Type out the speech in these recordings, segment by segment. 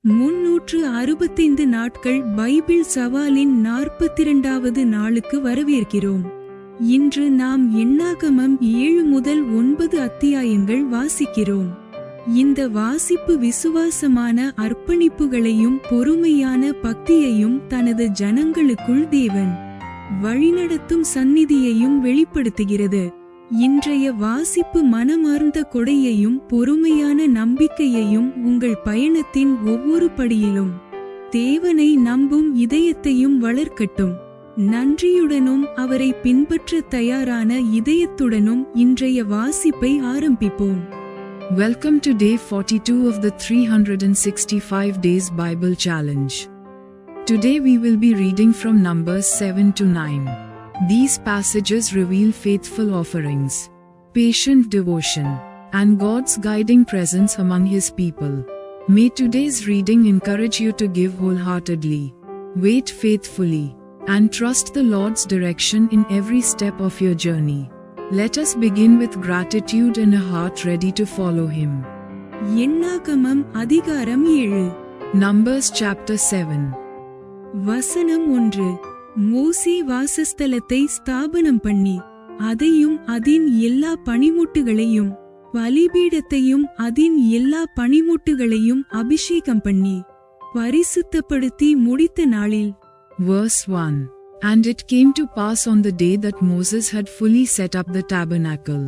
365 நாட்கள் பைபிள் சவாலின் 42வது நாளுக்கு வரவேற்கிறோம். இன்று நாம் எண்ணாகமம் 7 முதல் 9 அத்தியாயங்கள் வாசிக்கிறோம். இந்த வாசிப்பு விசுவாசமான அர்ப்பணிப்புகளையும் பொறுமையான பக்தியையும் தனது ஜனங்களுக்குள் தேவன் வழிநடத்தும் சந்நிதியையும் வெளிப்படுத்துகிறது. இன்றைய வாசிப்பு மனமார்ந்த கொடையையும் பொறுமையான நம்பிக்கையையும் உங்கள் பயணத்தின் ஒவ்வொரு படியிலும் தேவனை நம்பும் இதயத்தையும் வளர்க்கட்டும். நன்றியுடனும் அவரை பின்பற்ற தயாரான இதயத்துடனும் இன்றைய வாசிப்பை ஆரம்பிப்போம். Welcome to day 42 of the 365 Days Bible Challenge. Today we will be reading from Numbers 7 to 9. These passages reveal faithful offerings, patient devotion, and God's guiding presence among His people. May today's reading encourage you to give wholeheartedly, wait faithfully, and trust the Lord's direction in every step of your journey. Let us begin with gratitude and a heart ready to follow Him. எண்ணாகமம் அதிகாரம் 7. Numbers chapter 7. வசனம் 1. மோசே வாசஸ்தலத்தை ஸ்தாபனம் பண்ணி அதையும் அதின் எல்லா பணிமுட்டுகளையும் பலிபீடத்தையும் அதின் எல்லா பணிமுட்டுகளையும் அபிஷேகம் பண்ணி பரிசுத்தப்படுத்தி முடித்த நாளில். Verse 1. And it came to pass on the day that Moses had fully set up the tabernacle,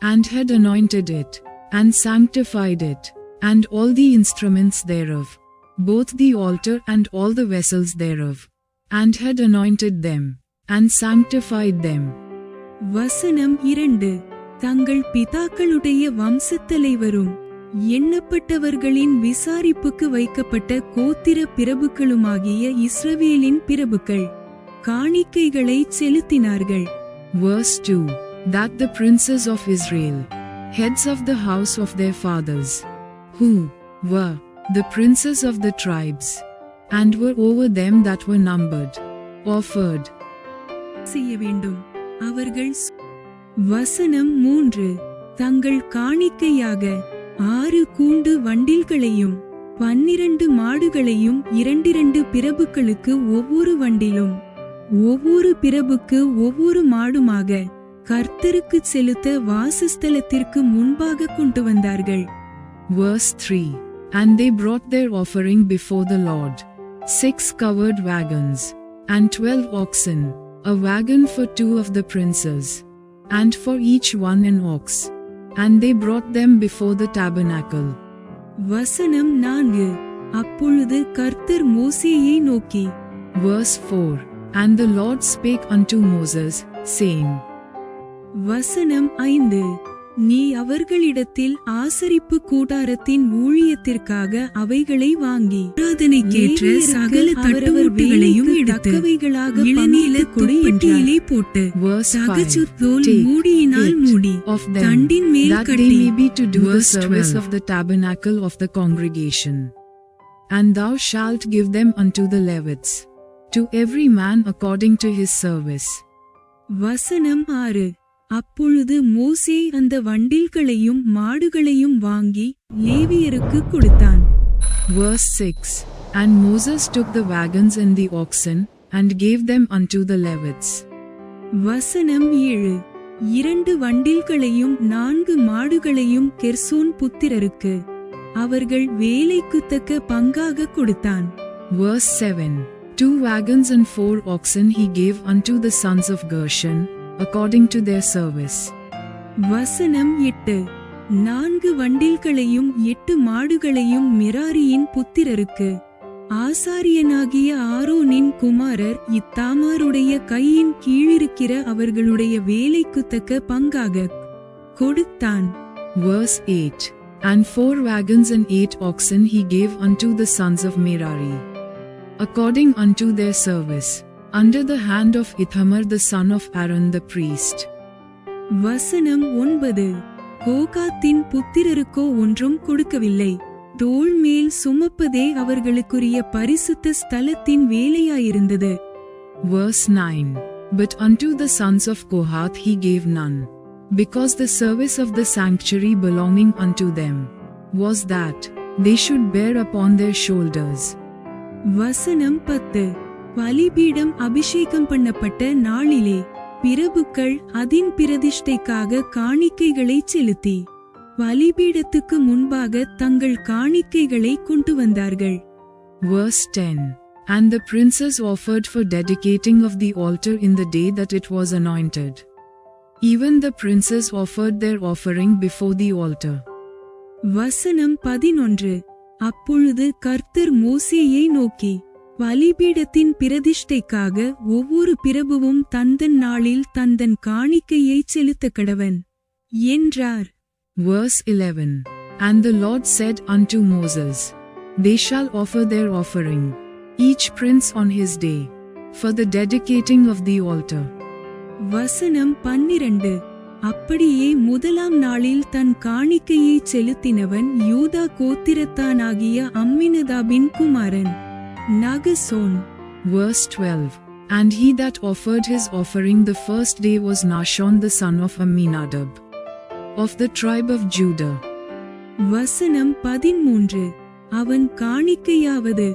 and had anointed it, and sanctified it, and all the instruments thereof, both the altar and all the vessels thereof, and had anointed them, and sanctified them. வசனம் 2. தங்கள் பிதாக்களுடைய வம்சத்தலைவரும் எண்ணப்பட்டவர்களின் விசாரிப்புக்கு வைக்கப்பட்ட கோத்திர பிரபுக்களுமாகிய இஸ்ரவேலின் பிரபுக்கள் காணிக்கைகளை செலுத்தினார்கள். Verse 2. That the princes of Israel, heads of the house of their fathers, who were the princes of the tribes, and were over them that were numbered, offered. செய்ய வேண்டும். அவர்கள் வசனம் 3. தங்கள் காணிக்கையாக 6 கூண்டு வண்டில்களையும் 12 மாடுகளையும் 2 பிரபுக்களுக்கு ஒவ்வொரு வண்டிலும் ஒவ்வொரு பிரபுக்கு ஒவ்வொரு மாடுமாக கர்த்தருக்கு செலுத்த வாசஸ்தலத்திற்கு முன்பாக கொண்டு வந்தார்கள். Verse 3. And they brought their offering before the Lord, 6 covered wagons, and 12 oxen, a wagon for 2 of the princes, and for each one an ox. And they brought them before the tabernacle. வசனம் 4. அப்பொழுது கர்த்தர் மோசேயை நோக்கி. Verse 4. And the Lord spake unto Moses, saying. வசனம் 5. நீ அவர்களிடத்தில் ஆசரிப்பு கூடாரத்தின் ஊழியத்திற்காக அவைகளை வாங்கி ஆராதனைக்கேற்ற சகல தட்டுமுட்டுகளையும் எடுத்து இளநீல கொடியிலே போட்டு சகசுத்தோல் மூடியினால் மூடி தண்டின் மேல் கட்டி. To do the service of the tabernacle of the congregation. And thou shalt give them unto the Levites, to every man according to his service. வசனம் 6. அப்பொழுது மோசே அந்த வண்டில்களையும் மாடுகளையும் வாங்கி லேவியருக்கு கொடுத்தான். Verse 6. And Moses took the wagons and the oxen, and gave them unto the Levites. வசனம் 7. 2 வண்டில்களையும் 4 மாடுகளையும் Gershon புத்திரருக்கு அவர்கள் வேலைக்குத்தக்க பங்காக கொடுத்தான். Verse 7. 2 wagons and 4 oxen he gave unto the sons of Gershon, according to their service. வசனம் 8. 4 வண்டில்களையும் 8 மாடுகளையும் மெராரியின் புத்திரருக்கு ஆசாரியனாகிய ஆரோனின் குமாரர் இத்தாமாருடைய கையின் கீழிருக்கிற அவர்களுடைய வேலைக்குத்தக்க பங்காக கொடுத்தான். Verse 8. And 4 wagons and 8 oxen he gave unto the sons of Merari, according unto their service, under the hand of Ithamar the son of Aaron the priest. வசனம் 9. கோகாத்தின் புத்திரருக்கோ ஒன்றும் கொடுக்கவில்லை. தோள் மேல் சுமப்பதே அவர்களுக்குரிய பரிசுத்த ஸ்தலத்தின் வேலையாயிருந்தது. Verse 9. But unto the sons of Kohath he gave none, because the service of the sanctuary belonging unto them was that they should bear upon their shoulders. வசனம் 10. பலிபீடம் அபிஷேகம் பண்ணப்பட்ட நாளிலே பிரபுக்கள் அதின் பிரதிஷ்டைக்காக காணிக்கைகளை செலுத்தி பலிபீடத்துக்கு முன்பாக தங்கள் காணிக்கைகளை கொண்டு வந்தார்கள். Verse 10. And the princes offered for dedicating of the altar in the day that it was anointed. Even the princes offered their offering before the altar. வசனம் 11. அப்பொழுது கர்த்தர் மோசேயை நோக்கி பலிபீடத்தின் பிரதிஷ்டைக்காக ஒவ்வொரு பிரபுவும் தந்தன் நாளில் தந்தன் காணிக்கையை செலுத்த கடவன் என்றார். Verse 11. And the Lord said unto Moses, They shall offer their offering, each prince on his day, for the dedicating of the altar. வசனம் 12. அப்படியே முதலாம் நாளில் தன் காணிக்கையை செலுத்தினவன் யூதா கோத்திரத்தானாகிய அம்மினதாபின் குமாரன் Nahshon. Verse 12. And he that offered his offering the first day was Nahshon the son of Amminadab, of the tribe of Judah. வசனம் 13. அவன் காணிக்கையாவது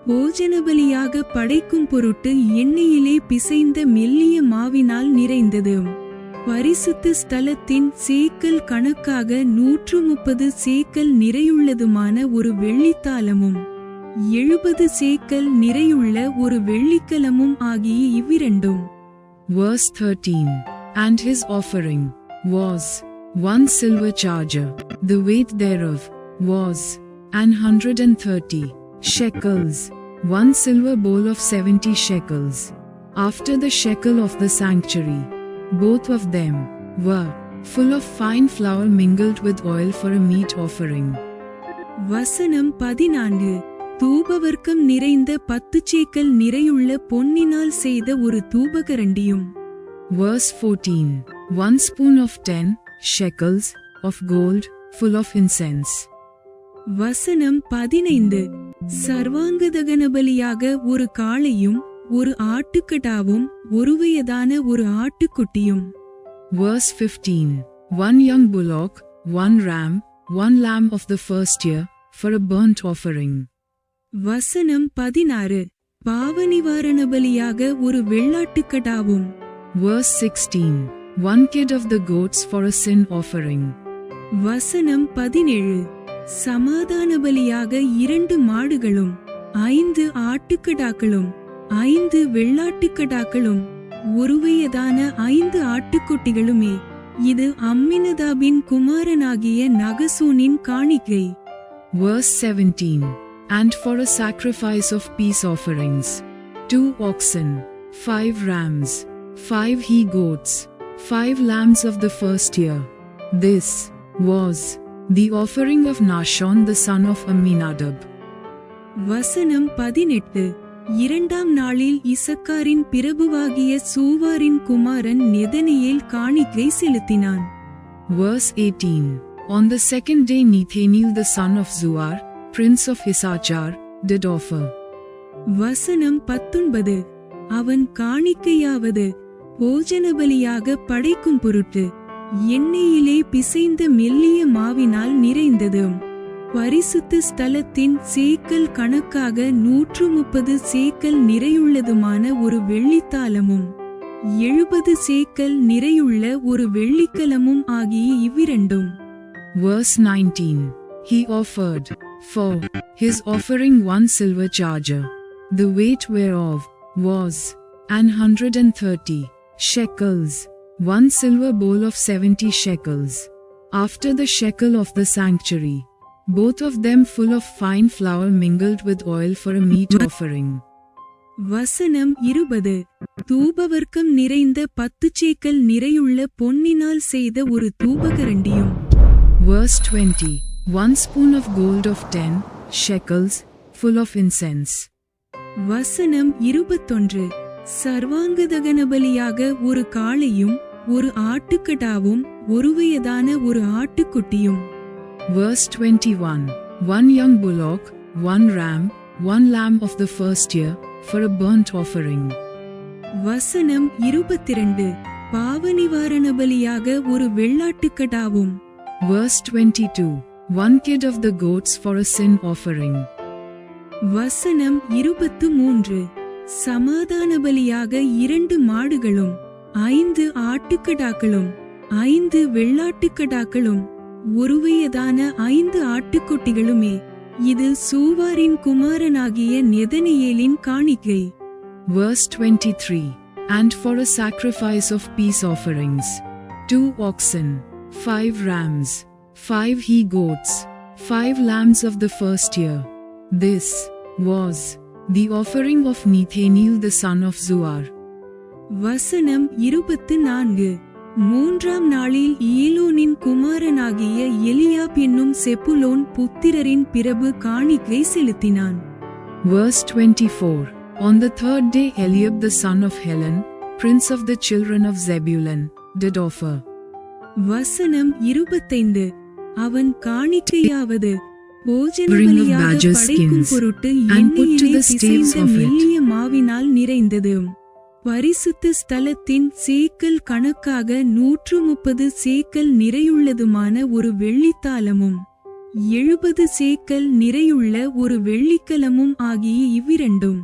போஜனபலியாக படைக்கும் பொருட்டு எண்ணெயிலே பிசைந்த மெல்லிய மாவினால் நிறைந்தது. பரிசுத்த ஸ்தலத்தின் சேக்கல் கணக்காக 130 சேக்கல் நிறையுள்ளதுமான ஒரு வெள்ளித்தாலமும் 70 சேக்கல் நிறையுள்ள ஒரு வெள்ளிக்கலமும் ஆகிய இவ்விரண்டும். Verse 13. And his offering was 1 silver charger, the weight thereof was 130 shekels, 1 silver bowl of 70 shekels, after the shekel of the sanctuary. Both of them were full of fine flour mingled with oil for a meat offering. வசனம் 14. தூபவர்க்கம் நிறைந்த 10 சேக்கல் நிறையுள்ள பொன்னினால் செய்த ஒரு தூபகரண்டியும். Verse 14. 1 spoon of 10 shekels of gold, full of incense. வசனம் 15. சர்வாங்கதகனபலியாக ஒரு காளையும் ஒரு ஆட்டுக்கடாவும் ஒருவயதான ஒரு ஆட்டுக்குட்டியும். Verse 15. 1 young bullock, 1 ram, 1 lamb of the first year, for a burnt offering. வசனம் 16. பாவநிவாரணபலியாக ஒரு வெள்ளாட்டுக்கடாவும். Verse 16. 1 kid of the goats for a sin offering. வசனம் 17. சமாதானபலியாக 2 மாடுகளும் 5 ஆட்டுக்கடாக்களும் 5 வெள்ளாட்டுக்கடாக்களும் ஒருவயதான 5 ஆட்டுக்குட்டிகளுமே. இது அம்மினதாபின் குமாரனாகிய நகசோனின் காணிக்கை. Verse 17. And for a sacrifice of peace offerings, 2 oxen, 5 rams, 5 he-goats, 5 lambs of the first year. This was the offering of Nahshon the son of Amminadab. வசனம் 18. 2ஆம் நாளில் இசக்காரின் பிரபுவாகிய சூவாரின் குமாரன் நெதனியேல் காணிக்கை செலுத்தினான். Verse 18. On the second day Nethaneel the son of Zuar, prince of Issachar, did offer. வசனம் 19. அவன் காணிக்கையாவது போஜனபலியாக படைக்கும் பொருட்டு எண்ணெயிலே பிசைந்த மெல்லிய மாவினால் நிறைந்தது. பரிசுத்த ஸ்தலத்தின் சேக்கல் கணக்காக 130 சேக்கல் நிறையுள்ளதுமான ஒரு வெள்ளித்தாலமும் 70 சேக்கல் நிறையுள்ள ஒரு வெள்ளிக்கலமும் ஆகிய இவ்விரண்டும். Verse 19. He offered for his offering 1 silver charger, the weight whereof was 130 shekels, 1 silver bowl of 70 shekels, after the shekel of the sanctuary, both of them full of fine flour mingled with oil for a meat offering. வசனம் 20. தூபவர்க்கம் நிறைந்த 10 சேக்கல் நிறையுள்ள பொன்னினால் செய்த ஒரு தூபகரண்டியும். Verse 20. 1 spoon of gold of 10 shekels, full of incense. வசனம் 21. சர்வாங்கதகனபலியாக ஒரு காளையும் ஒரு ஆட்டுக்கடாவும் ஒருவயதான ஒரு ஆட்டுக்குட்டியும். Verse 21. 1 young bullock, 1 ram, 1 lamb of the first year, for a burnt offering. வசனம் 22. பாவநிவாரணபலியாக ஒரு வெள்ளாட்டுக்கடாவும். Verse 22. 1 kid of the goats for a sin offering. வசனம் 23 சமாதான பலியாக 2 மாடுகளும் 5 ஆட்டுக்கடாக்களும் 5 வெள்ளாட்டுக்கடாக்களும் ஒருவயதான 5 ஆட்டுக்குட்டிகளுமே இது சூவாரின் குமாரனாகிய நெதனியேலின் காணிக்கை. Verse 23. And for a sacrifice of peace offerings, 2 oxen, 5 rams, 5 he-goats, 5 lambs of the first year. This was the offering of Nethaneel the son of Zuar. வசனம் 24 மூன்றாம் நாளில் ஏலோனின் குமாரனாகிய எலியாப் என்னும் செப்புலோன் புத்திரரின் பிரபு காணிக்கை செலுத்தினான். Verse 24. On the third day Eliab the son of Helon, prince of the children of Zebulun, did offer. வசனம் 25 அவன் காணிக்கையாவது Bring of badger படைக்கும் skins, பொருட்டு and put to எண்ணெயிலே the staves பிசைந்த of it. மெல்லிய மாவினால் நிறைந்தது. பரிசுத்த ஸ்தலத்தின் சேக்கல் கணக்காக 130 சேக்கல் நிறையுள்ளதுமான ஒரு வெள்ளித்தாலமும் 70 சேக்கல் நிறையுள்ள ஒரு வெள்ளிக்கலமும் ஆகிய இவ்விரண்டும்.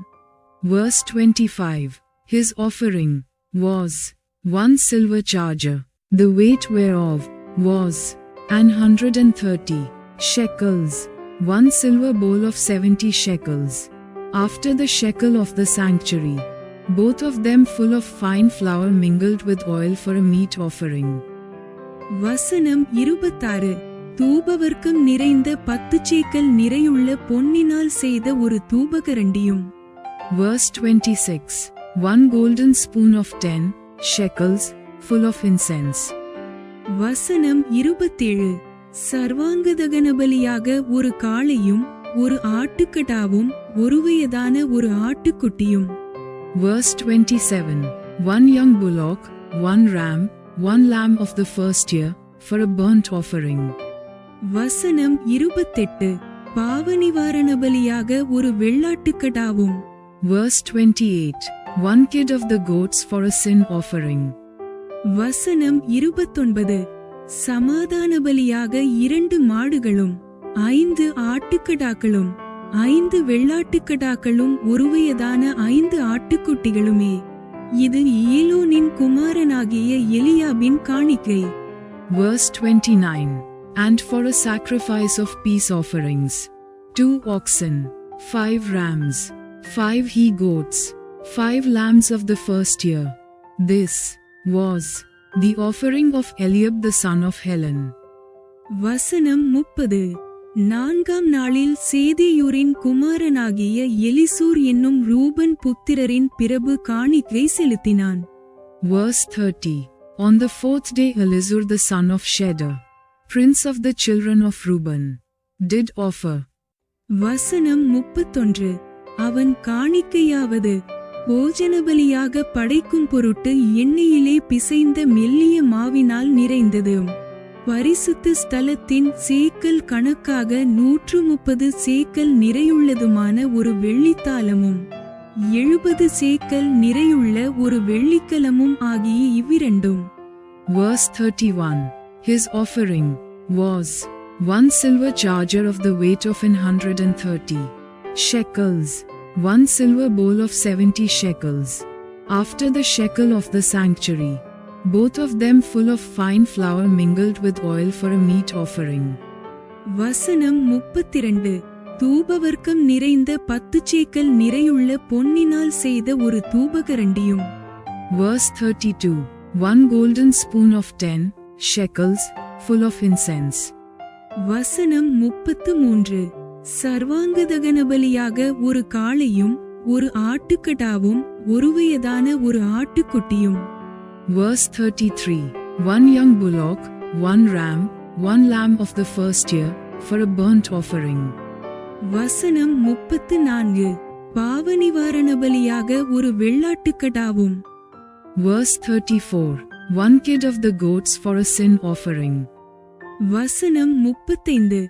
Verse 25. His offering was 1 silver charger, the weight whereof was 130 shekels, 1 silver bowl of 70 shekels, after the shekel of the sanctuary, both of them full of fine flour mingled with oil for a meat offering. வசனம் 26 தூபவர்க்கம் நிறைந்த 10 சேக்கல் நிறையுள்ள பொன்னினால் செய்த ஒரு தூபகரண்டியும். Verse 26. 1 golden spoon of 10 shekels, full of incense. வசனம் 27 சர்வாங்கதகன பலியாக ஒரு காளையும் ஒரு ஆட்டுக்கடாவும் ஒருவயதான ஒரு ஆட்டுக்குட்டியும். Verse 27. 1 young bullock, 1 ram, 1 lamb of the first year, for a burnt offering. வசனம் 28 பாவநிவாரண பலியாக ஒரு வெள்ளாட்டுக்கடாவும். Verse 28. 1 kid of the goats for a sin offering. வசனம் 29 சமாதான பலியாக 2 மாடுகளும் 5 ஆட்டுக்கடாக்களும் 5 வெள்ளாட்டுக்கடாக்களும் ஒருவயதான 5 ஆட்டுக்குட்டிகளுமே இது ஏலோனின் குமாரனாகிய எலியாபின் காணிக்கை. Verse 29. And for a sacrifice of peace offerings, 2 oxen, 5 rams, 5 he-goats, 5 lambs of the first year. This was the offering of Eliab the son of Helon. வசனம் 30 4ஆம் நாளில் சேதேயூரின் குமாரனாகிய எலிசூர் என்னும் ரூபன் புத்திரரின் பிரபு காணிக்கை செலுத்தினான். Verse 30. On the 4th day Elizur the son of Shedar, prince of the children of Reuben, did offer. வசனம் 31 அவன் காணிக்கையாவது போஜனபலியாக படைக்கும் பொருட்டு எண்ணெயிலே பிசைந்த மெல்லிய மாவினால் நிறைந்தது. பரிசுத்த ஸ்தலத்தின் சேக்கல் கணக்காக 130 சேக்கல் நிறையுள்ளதுமான ஒரு வெள்ளித்தாலமும் 70 சேக்கல் நிறையுள்ள ஒரு வெள்ளிக்கலமும் ஆகிய இவ்விரண்டும். Verse 31. His offering was 1 silver charger of the weight of 130 shekels, 1 silver bowl of 70 shekels, after the shekel of the sanctuary, both of them full of fine flour mingled with oil for a meat offering. வசனம் 32 தூபவர்க்கம் நிறைந்த 10 சேக்கல் நிறையுள்ள பொன்னினால் செய்த ஒரு தூபகரண்டியும். Verse 32. 1 golden spoon of 10 shekels, full of incense. வசனம் 33 சர்வாங்கதகன பலியாக ஒரு காளையும் ஒரு ஆட்டுக்கடாவும் ஒருவயதான ஒரு ஆட்டுக்குட்டியும். Verse 33. 1 young bullock, 1 ram, 1 lamb of the first year, for a burnt offering. வசனம் 34 பாவநிவாரண பலியாக ஒரு வெள்ளாட்டுக்கடாவும். Verse 34. 1 kid of the goats for a sin offering. வசனம் 35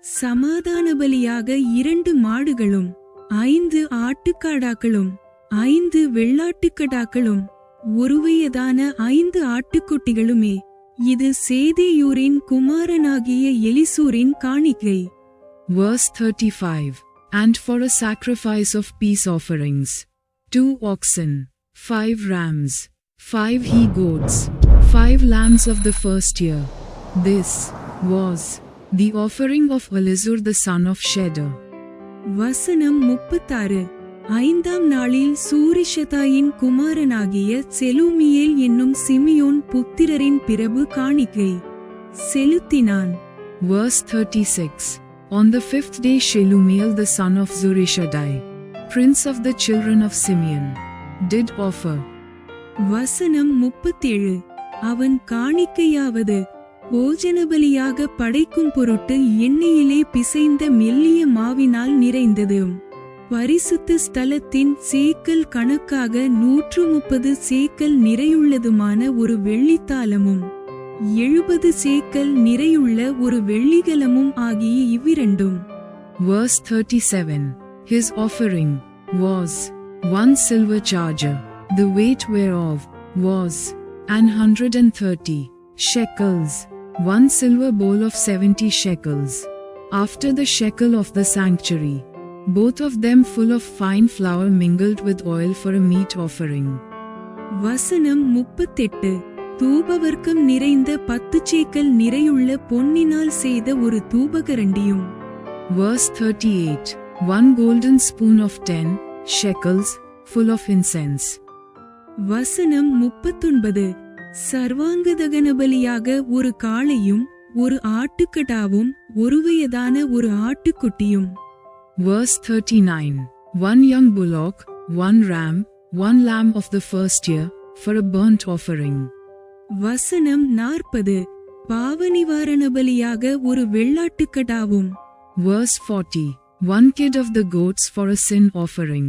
சமாதான பலியாக 2 மாடுகளும் 5 ஆட்டுக்காடாக்களும் 5 வெள்ளாட்டுக்கடாக்களும் ஒருவயதான 5 ஆட்டுக்குட்டிகளுமே இது சேதேயூரின் குமாரனாகிய எலிசூரின் காணிக்கை. Verse 35. And for a sacrifice of peace offerings, 2 oxen, 5 rams, 5 he-goats, 5 lambs of the first year. This was the offering of Elizur the son of Shedeur. வசனம் 36. ஐந்தாம் நாளில் சூரிஷதாயின் குமாரனாகிய செலூமியேல் என்னும் சிமியோன் புத்திரரின் பிரபு காணிக்கை செலுத்தினான். Verse 36. On the 5th day Shelumiel the son of Zurishadai, prince of the children of Simeon, did offer. வசனம் 37. அவன் காணிக்கையாவது போஜனபலியாக படைக்கும் பொருட்டு எண்ணெயிலே பிசைந்த மெல்லிய மாவினால் நிறைந்தது. பரிசுத்த ஸ்தலத்தின் சேக்கல் கணக்காக 130 சேக்கல் நிறையுள்ளதுமான ஒரு வெள்ளித்தாலமும் 70 சேக்கல் நிறையுள்ள ஒரு வெள்ளிகலமும் ஆகிய இவ்விரண்டும். Verse 37. His offering was 1 silver charger, the weight whereof was 130 shekels, 1 silver bowl of 70 shekels, after the shekel of the sanctuary, both of them full of fine flour mingled with oil for a meat offering. வசனம் 38. தூபவர்க்கம் நிறைந்த 10 சேக்கல் நிறையுள்ள பொன்னினால் செய்த ஒரு தூபகரண்டியும். Verse 38. 1 golden spoon of 10 shekels, full of incense. வசனம் 39. சர்வாங்க தகனபலியாக ஒரு காளையும் ஒரு ஆட்டுக்கடாவும் ஒருவயதான ஒரு ஆட்டுக்குட்டியும். Verse 39. 1 young bullock, 1 ram, 1 lamb of the first year, for a burnt offering. வசனம் 40. பாவநிவாரணபலியாக ஒரு வெள்ளாட்டுக்கடாவும். Verse 40. 1 kid of the goats for a sin offering.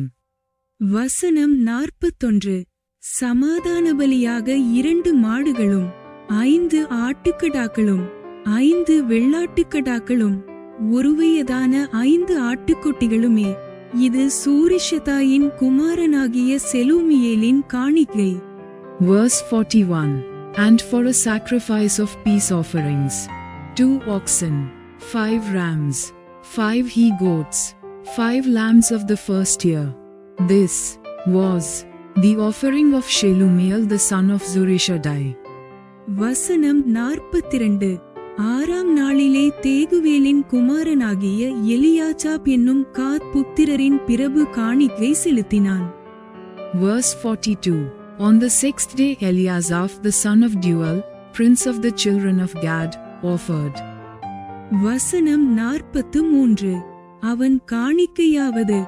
வசனம் 41. சமாதானபலியாக 2 மாடுகளும் 5 ஆட்டுக்கடாக்களும் 5 வெள்ளாட்டுக்கடாக்களும் ஒருவயதான 5 ஆட்டுக்குட்டிகளுமே. இது சூரிஷதாயின் குமாரனாகிய செலூமியேலின் காணிக்கை. Verse 41. And for a sacrifice of peace offerings, 2 oxen, 5 rams, 5 he-goats, 5 lambs of the first year. This was the offering of Shelumiel the son of Zurishadai. வசனம் 42. ஆறாம் நாளிலே தேகுவேலின் குமாரனாகிய எலியாசாப் என்னும் காத் புத்திரரின் பிரபு காணிக்கை செலுத்தினான். Verse 42. On the 6th day Eliasaph the son of Deuel, prince of the children of Gad, offered. வசனம் 43. அவன் காணிக்கையாவது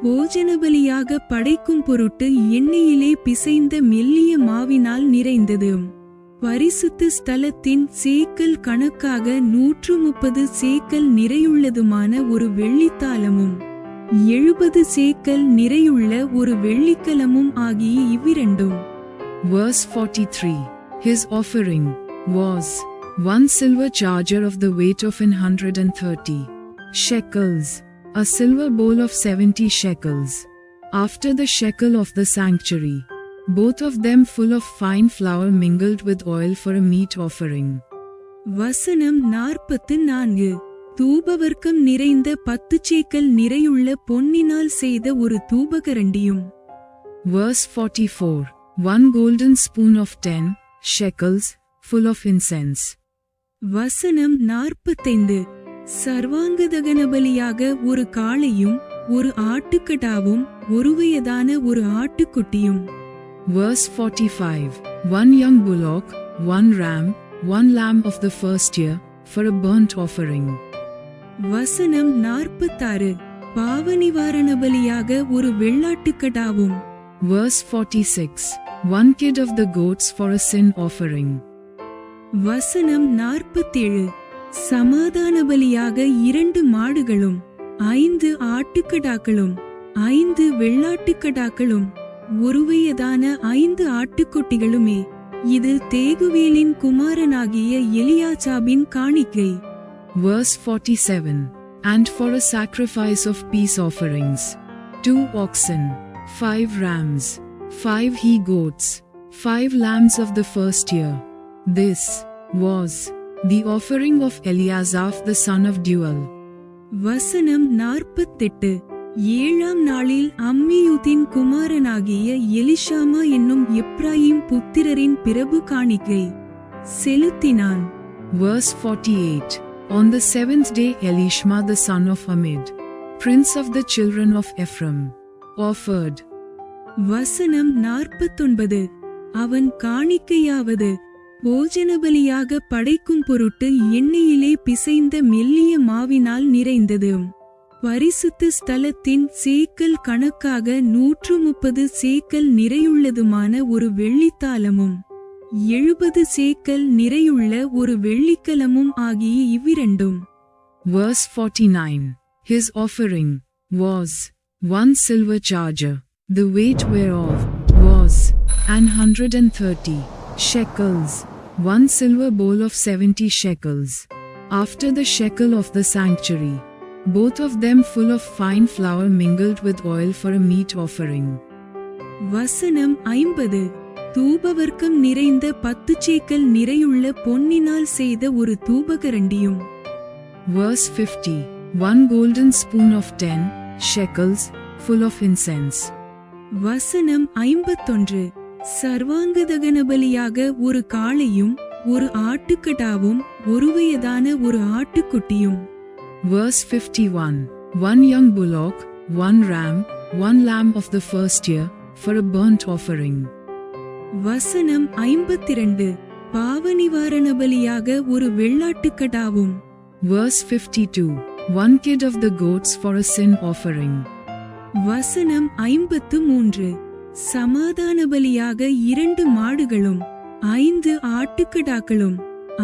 போஜனபலியாக படைக்கும் பொருட்டு எண்ணெயிலே பிசைந்த மெல்லிய மாவினால் நிறைந்தது. பரிசுத்த ஸ்தலத்தின் சேக்கல் கணக்காக 130 சேக்கல் நிறையுள்ளதுமான ஒரு வெள்ளித்தாலமும் 70 சேக்கல் நிறையுள்ள ஒரு வெள்ளிக்கலமும் ஆகிய இவ்விரண்டும். Verse 43. His offering was 1 silver charger of the weight of 130 shekels, a silver bowl of 70 shekels, after the shekel of the sanctuary, both of them full of fine flour mingled with oil for a meat offering. வசனம் 44. தூபவர்க்கம் நிறைந்த 10 சேக்கல் நிறையுள்ள பொன்னினால் செய்த ஒரு தூபகரண்டியும். Verse 44. 1 golden spoon of 10 shekels, full of incense. வசனம் 45. சர்வாங்க தகனபலியாக ஒரு காளையும் ஒரு ஆட்டுக்கடாவும் ஒருவயதான ஒரு ஆட்டுக்குட்டியும். Verse 45. 1 young bullock, 1 ram, 1 lamb of the first year, for a burnt offering. வசனம் 46. பாவநிவாரணபலியாக ஒரு வெள்ளாட்டுக்கடாவும். Verse 46. 1 kid of the goats for a sin offering. வசனம் 47. சமாதானபலியாக 2 மாடுகளும் 5 ஆட்டுக்கடாக்களும் 5 வெள்ளாட்டுக்கடாக்களும் ஒருவயதான 5 ஆட்டுக்குட்டிகளுமே. இது தேகுவேலின் குமாரனாகிய எலியாசாபின் காணிக்கை. Verse 47. And for a sacrifice of peace offerings, 2 oxen, 5 rams, 5 he-goats, 5 lambs of the first year. This was the offering of Eliasaph the son of Deuel. வசனம் 48. 7ஆம் நாளில் அம்மியூதின் குமாரனாகிய எலிஷாமா என்னும் எப்ராயிம் புத்திரரின் பிரபு காணிக்கை செலுத்தினான். Verse 48. On the 7th day Elishma the son of Amid, prince of the children of Ephraim, offered. வசனம் 49. அவன் காணிக்கையாவது போஜனபலியாக படைக்கும் பொருட்டு எண்ணெயிலே பிசைந்த மெல்லிய மாவினால் நிறைந்தது. பரிசுத்த ஸ்தலத்தின் சேக்கல் கணக்காக 130 சேக்கல் நிறையுள்ளதுமான ஒரு வெள்ளித்தாலமும் 70 சேக்கல் நிறையுள்ள ஒரு வெள்ளிக்கலமும் ஆகிய இவ்விரண்டும். Verse 49. His offering was 1 silver charger, the weight whereof was 130 shekels, 1 silver bowl of 70 shekels, after the shekel of the sanctuary, both of them full of fine flour mingled with oil for a meat offering. வசனம் 50. தூபவர்க்கம் நிறைந்த 10 சேக்கல் நிறையுள்ள பொன்னினால் செய்த ஒரு தூபகரண்டியும். Verse 50. 1 golden spoon of 10 shekels, full of incense. வசனம் 51. சர்வாங்கதகனபலியாக ஒரு காளையும் ஒரு ஆட்டுக்கடாவும் ஒரு வயதான ஒரு ஆட்டுக்குட்டியும். Verse 51. 1 young bullock, 1 ram, 1 lamb of the first year, for a burnt offering. வசனம் 52. பாவநிவாரணபலியாக ஒரு வெள்ளாட்டுக்கடாவும். Verse 52. 1 kid of the goats for a sin offering. வசனம் 53. சமாதானபலியாக 2 மாடுகளும் 5 ஆட்டுக்கடாக்களும்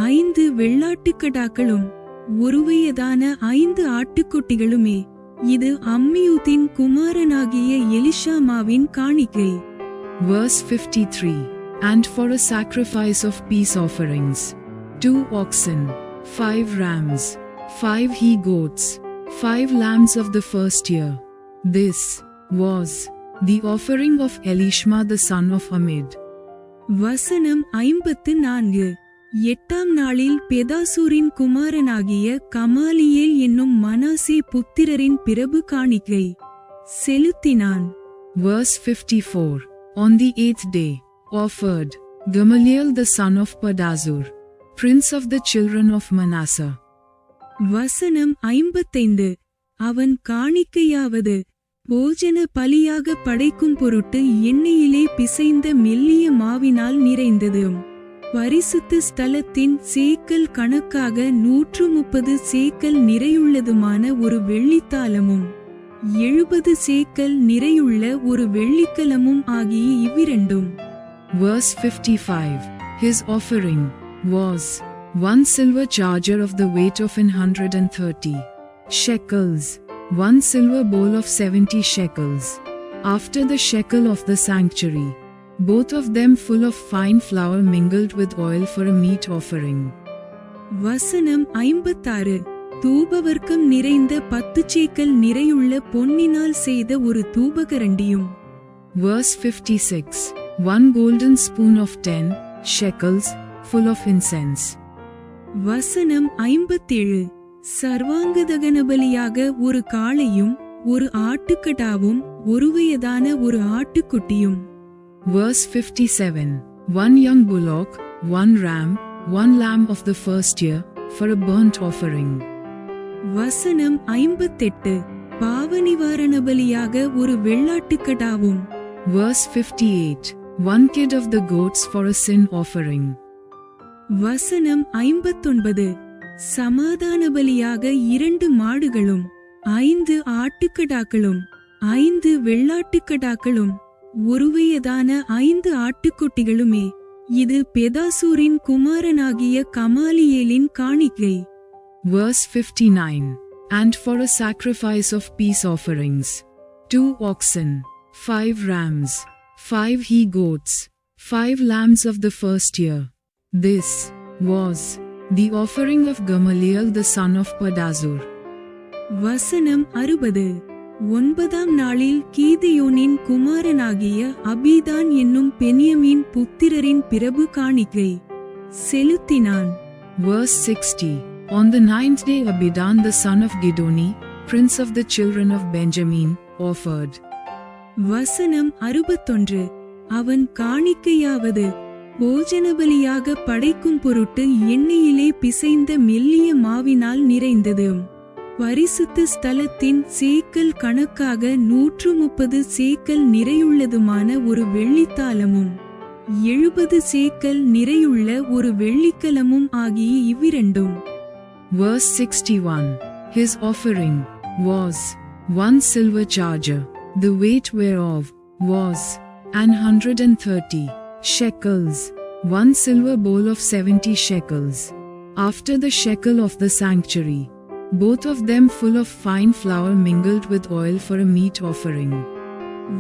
5 வெள்ளாட்டுக்கடாக்களும் ஒரு வயதான 5 ஆட்டுக்குட்டிகளுமே. இது அம்மியூதின் குமாரனாகிய எலிஷாமாவின் காணிக்கை. Verse 53. And for a sacrifice of peace offerings, 2 oxen, 5 rams, 5 he goats, 5 lambs of the first year. This was the offering of Elishma the son of Amid. வசனம் 54. 8ஆம் நாளில் பெதாசூரின் குமாரனாகிய கமாலியேல் என்னும் மனாசே புத்திரரின் பிரபு காணிக்கை செலுத்தினான். Verse 54. On the 8th day, offered Gamaliel the son of Pedazur, prince of the children of Manasseh. வசனம் 55. அவன் காணிக்கையாவது போஜன பலியாக படைக்கும் பொருட்டு எண்ணெயிலே பிசைந்த மெல்லிய மாவினால் நிறைந்தது. பரிசுத்த ஸ்தலத்தின் சேக்கல் கணக்காக 130 சேக்கல் நிறையுள்ளதுமான ஒரு வெள்ளித்தாலமும் 70 சேக்கல் நிறையுள்ள ஒரு வெள்ளிக்கலமும் ஆகிய இவ்விரண்டும். Verse 55. His offering was 1 silver charger of the weight of 130 shekels, 1 silver bowl of 70 shekels, after the shekel of the sanctuary, both of them full of fine flour mingled with oil for a meat offering. வசனம் 56. தூபவர்க்கம் நிறைந்த 10 சேக்கல் நிறையுள்ள பொன்னினால் செய்த ஒரு தூபகரண்டியும். Verse 56. 1 golden spoon of 10 shekels, full of incense. வசனம் 57. சர்வாங்கதகனபலியாக ஒரு காளையும் ஒரு ஆட்டுக்கடாவும் ஒரு வயதான ஒரு ஆட்டுக்குட்டியும். Verse 57. 1 young bullock, 1 ram, 1 lamb of the first year, for a burnt offering. வசனம் 58. பாவநிவாரணபலியாக ஒரு வெள்ளாட்டுக்கடாவும். Verse 58. 1 kid of the goats for a sin offering. வசனம் 59. சமாதானபலியாக 2 மாடுகளும் 5 ஆட்டுக்கடாக்களும் 5 வெள்ளாட்டுக்கடாக்களும் ஒரு வயதான 5 ஆட்டுக்குட்டிகளுமே. இது பெதாசூரின் குமாரனாகிய கமாலியேலின் காணிக்கை. Verse 59. And for a sacrifice of peace offerings, 2 oxen, 5 rams, 5 he goats, 5 lambs of the first year. This was the offering of Gamaliel the son of Pedazur. வசனம் 60. 9ஆம் நாளில் கீதியோனின் குமாரனாகிய அபீதான் என்னும் பென்யமீன் புத்திரரின் பிரபு காணிக்கை செலுத்தினான். Verse 60. On the 9th day Abidan the son of Gidoni, prince of the children of Benjamin, offered. வசனம் 61. அவன் காணிக்கையாவது போஜனபலியாக படைக்கும் பொருட்டு எண்ணெயிலே பிசைந்த மெல்லிய மாவினால் நிறைந்தது. பரிசுத்த ஸ்தலத்தின் சேக்கல் கணக்காக 130 சேக்கல் நிறையுள்ளதுமான ஒரு வெள்ளித்தாலமும் 70 சேக்கல் நிறையுள்ள ஒரு வெள்ளிக்கலமும் ஆகிய இவ்விரண்டும். Verse 61. His offering was 1 silver charger, the weight whereof was 130 shekels, 1 silver bowl of 70 shekels, after the shekel of the sanctuary, both of them full of fine flour mingled with oil for a meat offering.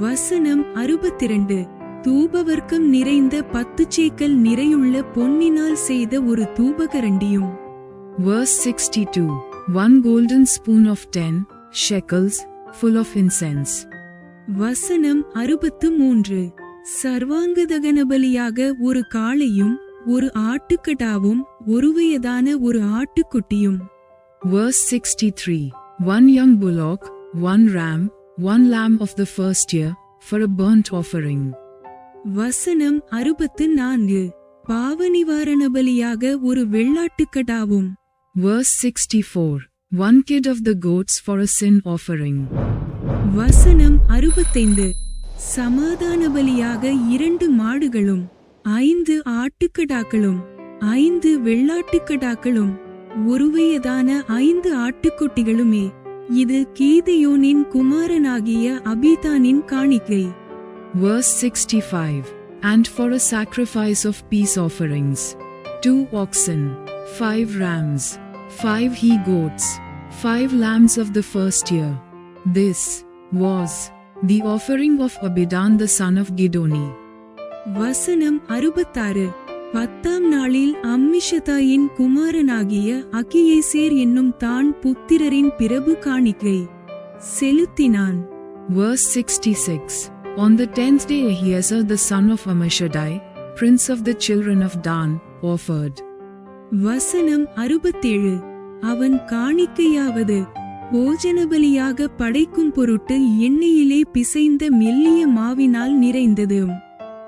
வசனம் 62. தூபவர்க்கம் நிறைந்த 10 சேக்கல் நிறையுள்ள பொன்னினால் செய்த ஒரு தூபகரண்டியும். Verse 62. 1 golden spoon of 10 shekels, full of incense. வசனம் 63. சர்வாங்கதகனபலியாக ஒரு காளையும் ஒரு ஆட்டுக்கடாவும் ஒருவயதான ஒரு ஆட்டுக்குட்டியும். Verse 63. 1 young bullock, 1 ram, 1 lamb of the first year, for a burnt offering. வசனம் 64. பாவநிவாரணபலியாக ஒரு வெள்ளாட்டுக்கடாவும். Verse 64. 1 kid of the goats for a sin offering. வசனம் 65. சமாதானபலியாக 2 மாடுகளும் 5 ஆட்டுக்கடாக்களும் 5 வெள்ளாட்டுக்கடாக்களும் ஒருவயதான 5 ஆட்டுக்குட்டிகளுமே. இது கீதையோனின் குமாரனாகிய அபிதானின் காணிக்கை. Verse 65. And for a sacrifice of peace offerings, 2 oxen, 5 rams, 5 he-goats, 5 lambs of the first year. This was the offering of Abidan the son of Gidoni. வசனம் 66. 10ஆம் நாளில் அம்மிஷதாயின் குமாரனாகிய அகியேசேர் என்னும் தான் புத்திரரின் பிரபு காணிக்கை செலுத்தினான். Verse 66. On the 10th day Ahiezer the son of Ammishaddai, prince of the children of Dan, offered. வசனம் 67. அவன் காணிக்கையாவது போஜனபலியாக படைக்கும் பொருட்டு எண்ணெயிலே பிசைந்த மெல்லிய மாவினால் நிறைந்தது.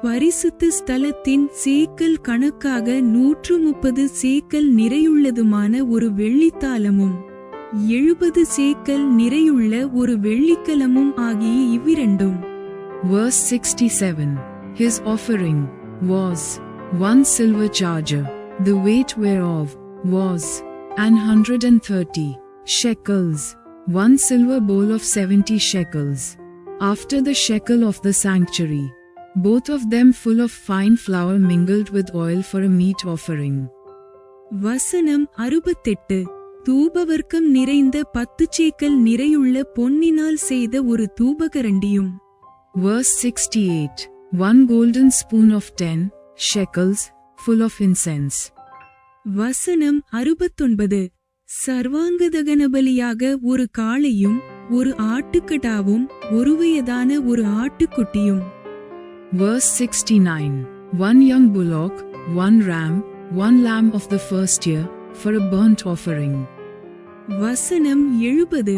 பரிசுத்த ஸ்தலத்தின் சேக்கல் கணக்காக 130 சேக்கல் நிறையுள்ளதுமான ஒரு வெள்ளித்தாலமும் 70 சேக்கல் நிறையுள்ள ஒரு வெள்ளிக்கலமும் ஆகிய இவ்விரண்டும். Verse 67. His offering was 1 silver charger, the weight whereof was 130 shekels, 1 silver bowl of 70 shekels, after the shekel of the sanctuary, both of them full of fine flour mingled with oil for a meat offering. வசனம் 68. தூபவர்க்கம் நிறைந்த 10 சேக்கல் நிறையுள்ள பொன்னினால் செய்த ஒரு தூபகரண்டியும். Verse 68. 1 golden spoon of 10 shekels, full of incense. வசனம் 69. சர்வாங்கதகனபலியாக ஒரு காளையும் ஒரு ஆட்டுக்கடாவும் ஒருவயதான ஒரு ஆட்டுக்குட்டியும். Verse 69. 1 young bullock, 1 ram, 1 lamb of the first year, for a burnt offering. வசனம் 70.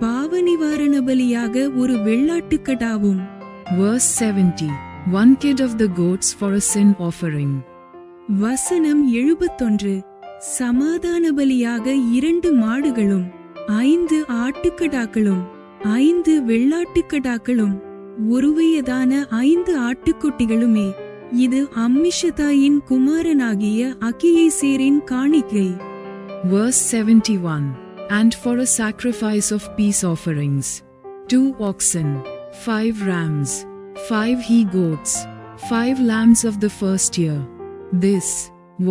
பாவநிவாரணபலியாக ஒரு வெள்ளாட்டுக்கடாவும். Verse 70. 1 kid of the goats for a sin offering. வசனம் 71. சமாதானபலியாக 2 மாடுகளும் 5 ஆட்டுக்கடாக்களும் 5 வெள்ளாட்டுக்கடாக்களும் ஒருவயதான 5 ஆட்டுக்குட்டிகளுமே. இது அம்மிஷதாயின் குமாரனாகிய அகியேசேரின் காணிக்கை. Verse 71. And for a sacrifice of peace offerings, 2 oxen, 5 rams, 5 he-goats, 5 lambs of the first year. This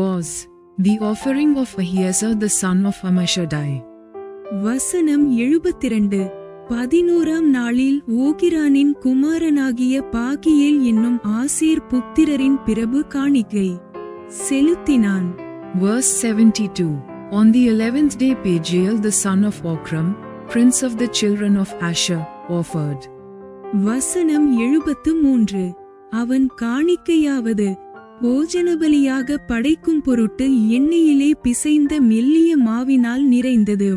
was the offering of Ahiezer the son of Ammishaddai. வசனம் 72. 11ஆம் நாளில் ஓகிரானின் குமாரனாகிய பாகியேல் என்னும் ஆசேர் புத்திரரின் பிரபு காணிக்கை செலுத்தினான். Verse 72. On the 11th day Pagiel the son of Okram, prince of the children of Asher, offered. வசனம் 73. அவன் காணிக்கையாவது போஜனபலியாக படைக்கும் பொருட்டு எண்ணெயிலே பிசைந்த மெல்லிய மாவினால் நிறைந்தது.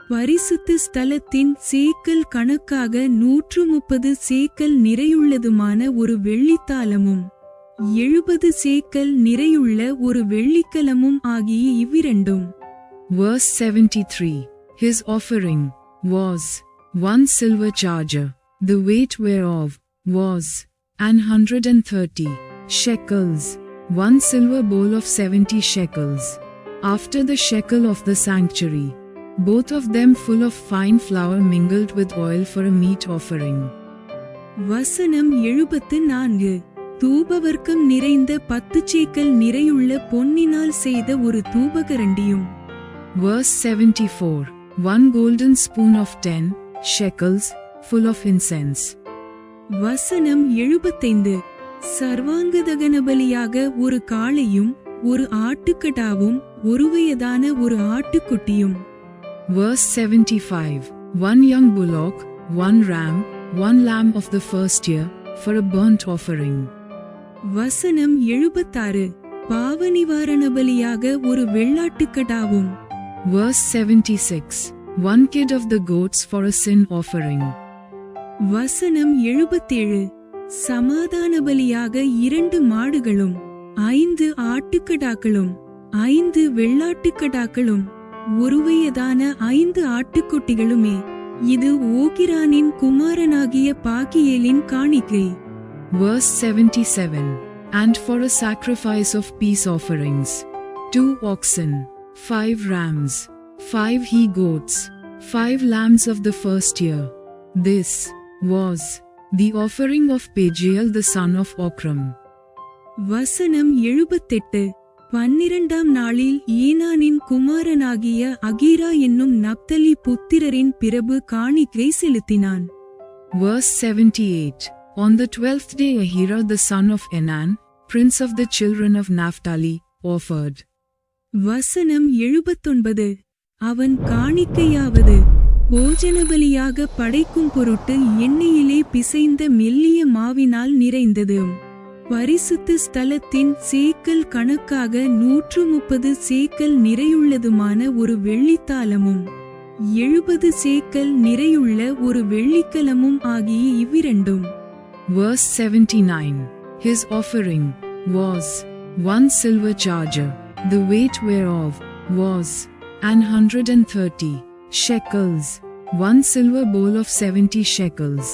பரிசுத்த ஸ்தலத்தின் சேக்கல் கணக்காக 130 சேக்கல் நிறையுள்ளதுமான ஒரு வெள்ளித்தாலமும் 70 சேக்கல் நிறையுள்ள ஒரு வெள்ளிக்கலமும் ஆகிய இவ்விரண்டும். Verse 73. His offering was 1 silver charger, the weight whereof was 130 shekels, 1 silver bowl of 70 shekels, after the shekel of the sanctuary, both of them full of fine flour mingled with oil for a meat offering. வசனம் 74. தூபவர்க்கம் நிறைந்த 10 சேக்கல் நிறையுள்ள பொன்னினால் செய்த ஒரு தூபகரண்டியும். Verse 74. 1 golden spoon of 10 shekels, full of incense. வசனம் 75. சர்வாங்கதகனபலியாக ஒரு காளையும் ஒரு ஆட்டுக்கடாவும் ஒருவயதான ஒரு ஆட்டுக்குட்டியும். Verse 75. 1 young bullock, 1 ram, 1 lamb of the first year, for a burnt offering. வசனம் 76. பாவநிவாரணபலியாக ஒரு வெள்ளாட்டுக்கடாவும். Verse 76. 1 kid of the goats for a sin offering. வசனம் 77. சமாதானபலியாக 2 மாடுகளும் 5 ஆட்டுக்கடாக்களும் 5 வெள்ளாட்டுக்கடாக்களும் ஒருவயதான 5 ஆட்டுக்குட்டிகளுமே. இது ஓகிரானின் குமாரனாகிய பாகியேலின் காணிக்கை. Verse 77. And for a sacrifice of peace offerings, 2 oxen, 5 rams, 5 he-goats, 5 lambs of the first year. This was the offering of Pagiel the son of Okram. வசனம் 78. 12ஆம் நாளில் ஏனானின் குமாரனாகிய Ahira என்னும் நப்தலி புத்திரரின் பிரபு காணிக்கை செலுத்தினான். Verse 78. On the 12th day Ahira the son of Enan, prince of the children of Naphtali, offered. வசனம் 79. அவன் காணிக்கையாவது போஜனபலியாக படைக்கும் பொருட்டு எண்ணெயிலே பிசைந்த மெல்லிய மாவினால் நிறைந்தது. பரிசுத்த ஸ்தலத்தின் சேக்கல் கணக்காக 130 சேக்கல் நிறையுள்ளதுமான ஒரு வெள்ளித்தாலமும் 70 சேக்கல் நிறையுள்ள ஒரு வெள்ளிக்கலமும் ஆகிய இவ்விரண்டும். Verse 79. His offering was 1 silver charger, the weight whereof was 130 shekels, 1 silver bowl of 70 shekels,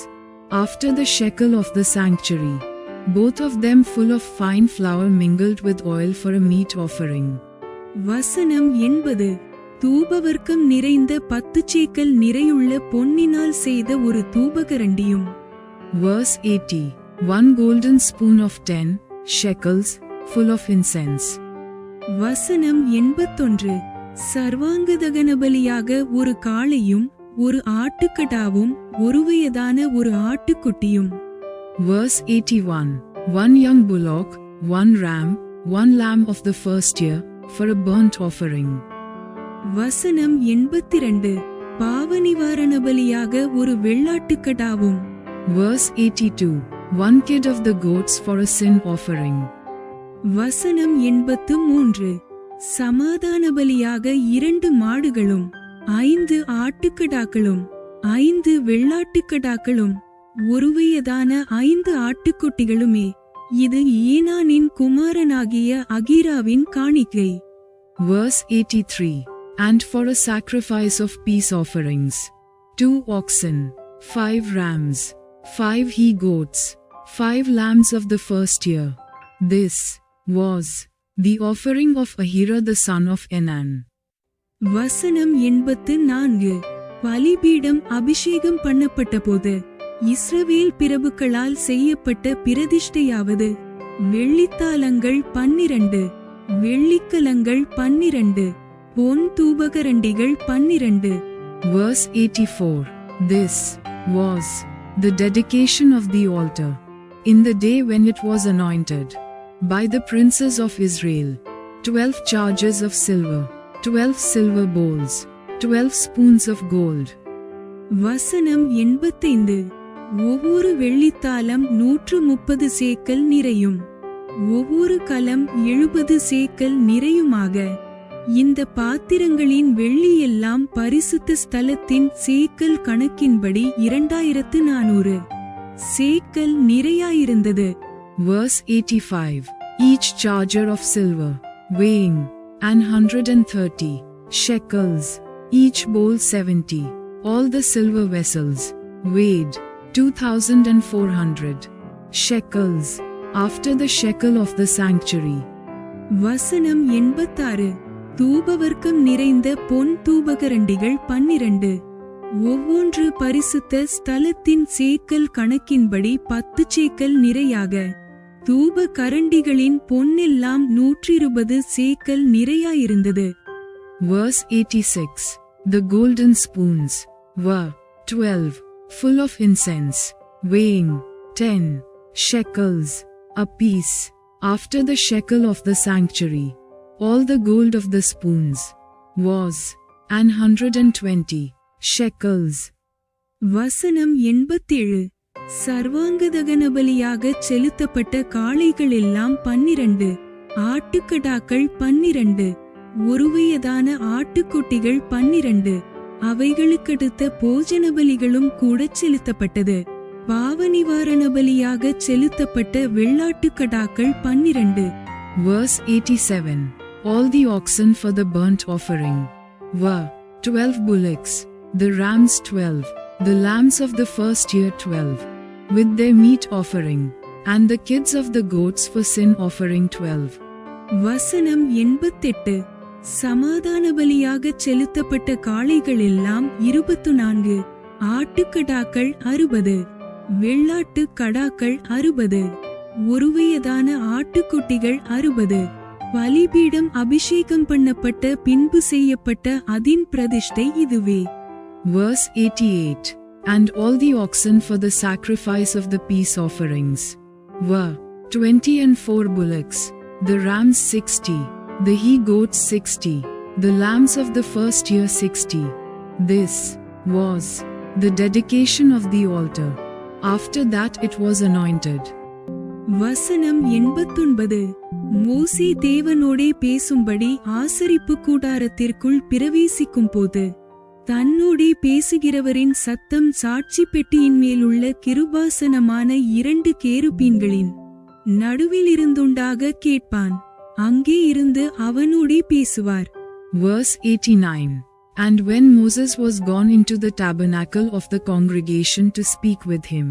after the shekel of the sanctuary, both of them full of fine flour mingled with oil for a meat offering. வசனம் 80. தூபவர்க்கம் நிறைந்த 10 சேக்கல் நிறையுள்ள பொன்னினால் செய்த ஒரு தூபகரண்டியும். Verse 80. 1 golden spoon of 10 shekels, full of incense. வசனம் 81. சர்வாங்கதகனபலியாக ஒரு காளையும் ஒரு ஆட்டுக்கடாவும் ஒருவயதான ஒரு ஆட்டுக்குட்டியும். Verse 81. 1 young bullock, 1 ram, 1 lamb of the first year, for a burnt offering. வசனம் 82. பாவநிவாரணபலியாக ஒரு வெள்ளாட்டுக்கடாவும். Verse 82. 1 kid of the goats for a sin offering. வசனம் 83. சமாதானபலியாக 2 மாடுகளும் 5 ஆட்டுக்கடாக்களும் 5 வெள்ளாட்டுக்கடாக்களும் ஒருவயதான 5 ஆட்டுக்குட்டிகளுமே. இது ஏனானின் குமாரனாகிய அகீராவின் காணிக்கை. Verse 83. And for a sacrifice of peace offerings, 2 oxen, 5 rams, 5 he-goats, 5 lambs of the first year. This was the offering of Ahira the son of Enan. வசனம் 84. பலிபீடம் அபிஷேகம் பண்ணப்பட்ட போது இஸ்ரவேல் பிரபுக்களால் செய்யப்பட்ட பிரதிஷ்டையாவது வெள்ளித்தாலங்கள் 12, வெள்ளிக்கலங்கள் 12, பொன் தூபகரண்டிகள் 12. Verse 84. This was the dedication of the altar, in the day when it was anointed, by the princes of Israel, 12 chargers of silver, 12 silver bowls, 12 spoons of gold. வசனம் 85. ஒவ்வொரு வெள்ளித்தாலம் 130 சேக்கல் நிறையும். ஒவ்வொரு கலம் 70 சேக்கல் நிறையுமாக. இந்த பாத்திரங்களின் வெள்ளியெல்லாம் பரிசுத்த ஸ்தலத்தின் சேக்கல் கணக்கின்படி 2400 சேக்கல் நிறையாயிருந்தது. Verse 85. Each charger of silver, weighing, and 130 shekels, each bowl 70. All the silver vessels, weighed, 2400 shekels, after the shekel of the sanctuary. வசனம் 86. தூபவர்க்கம் நிறைந்த பொன் தூபகரண்டிகள் 12. ஒவ்வொன்று பரிசுத்த ஸ்தலத்தின் சேக்கல் கணக்கின்படி 10 சேக்கல் நிறையாக. தூப கரண்டிகளின் பொன்னெல்லாம் 120 சேக்கல் நிறையாயிருந்தது. Verse 86. The golden spoons were 12, full of incense, weighing 10 shekels apiece, after the shekel of the sanctuary. All the gold of the spoons was 120 shekels. வசனம் 87. சர்வாங்கதகனபலியாக செலுத்தப்பட்ட காளைகள் எல்லாம் 12, ஆட்டுக்கடாக்கள் 12, ஒருவயதான ஆட்டுக்குட்டிகள் 12, அவைகளுக்கடுத்த போஜன பலிகளும் கூட செலுத்தப்பட்டது. பாவநிவாரண பலியாக செலுத்தப்பட்ட வெள்ளாட்டுக்கடாக்கள் 12. Verse 87. All the oxen for the burnt offering were 12 bullocks, the rams 12, the lambs of the first year 12, with their meat offering, and the kids of the goats for sin offering 12. வசனம் 88. சமாதான பலியாக செலுத்தப்பட்ட காளைகள் எல்லாம் 24, ஆட்டுக்கடாக்கள் 60, வெள்ளாட்டு கடாக்கள் 60, ஒருவயதான ஆட்டுக்குட்டிகள் 60. பலிபீடம் அபிஷேகம் பண்ணப்பட்ட பின்பு செய்யப்பட்ட அதின் பிரதிஷ்டை இதுவே. Verse 88. And all the oxen for the sacrifice of the peace offerings were 24 bullocks, the rams 60, the he-goats 60, the lambs of the first year 60. This was the dedication of the altar. After that it was anointed. வசனம் 89. மோசே தேவனோடே பேசும்படி ஆசரிப்பு கூடாரத்திற்குள் பிரவேசிக்கும் போது தன்னோடே பேசுகிறவரின் சத்தம் சாட்சி பெட்டியின் மேலுள்ள கிருபாசனமான 2 கேருபீன்களின் நடுவிலிருந்துண்டாக கேட்பான். அங்கே இருந்து அவனோடே பேசுவார். Verse 89. And when Moses was gone into the tabernacle of the congregation to speak with him,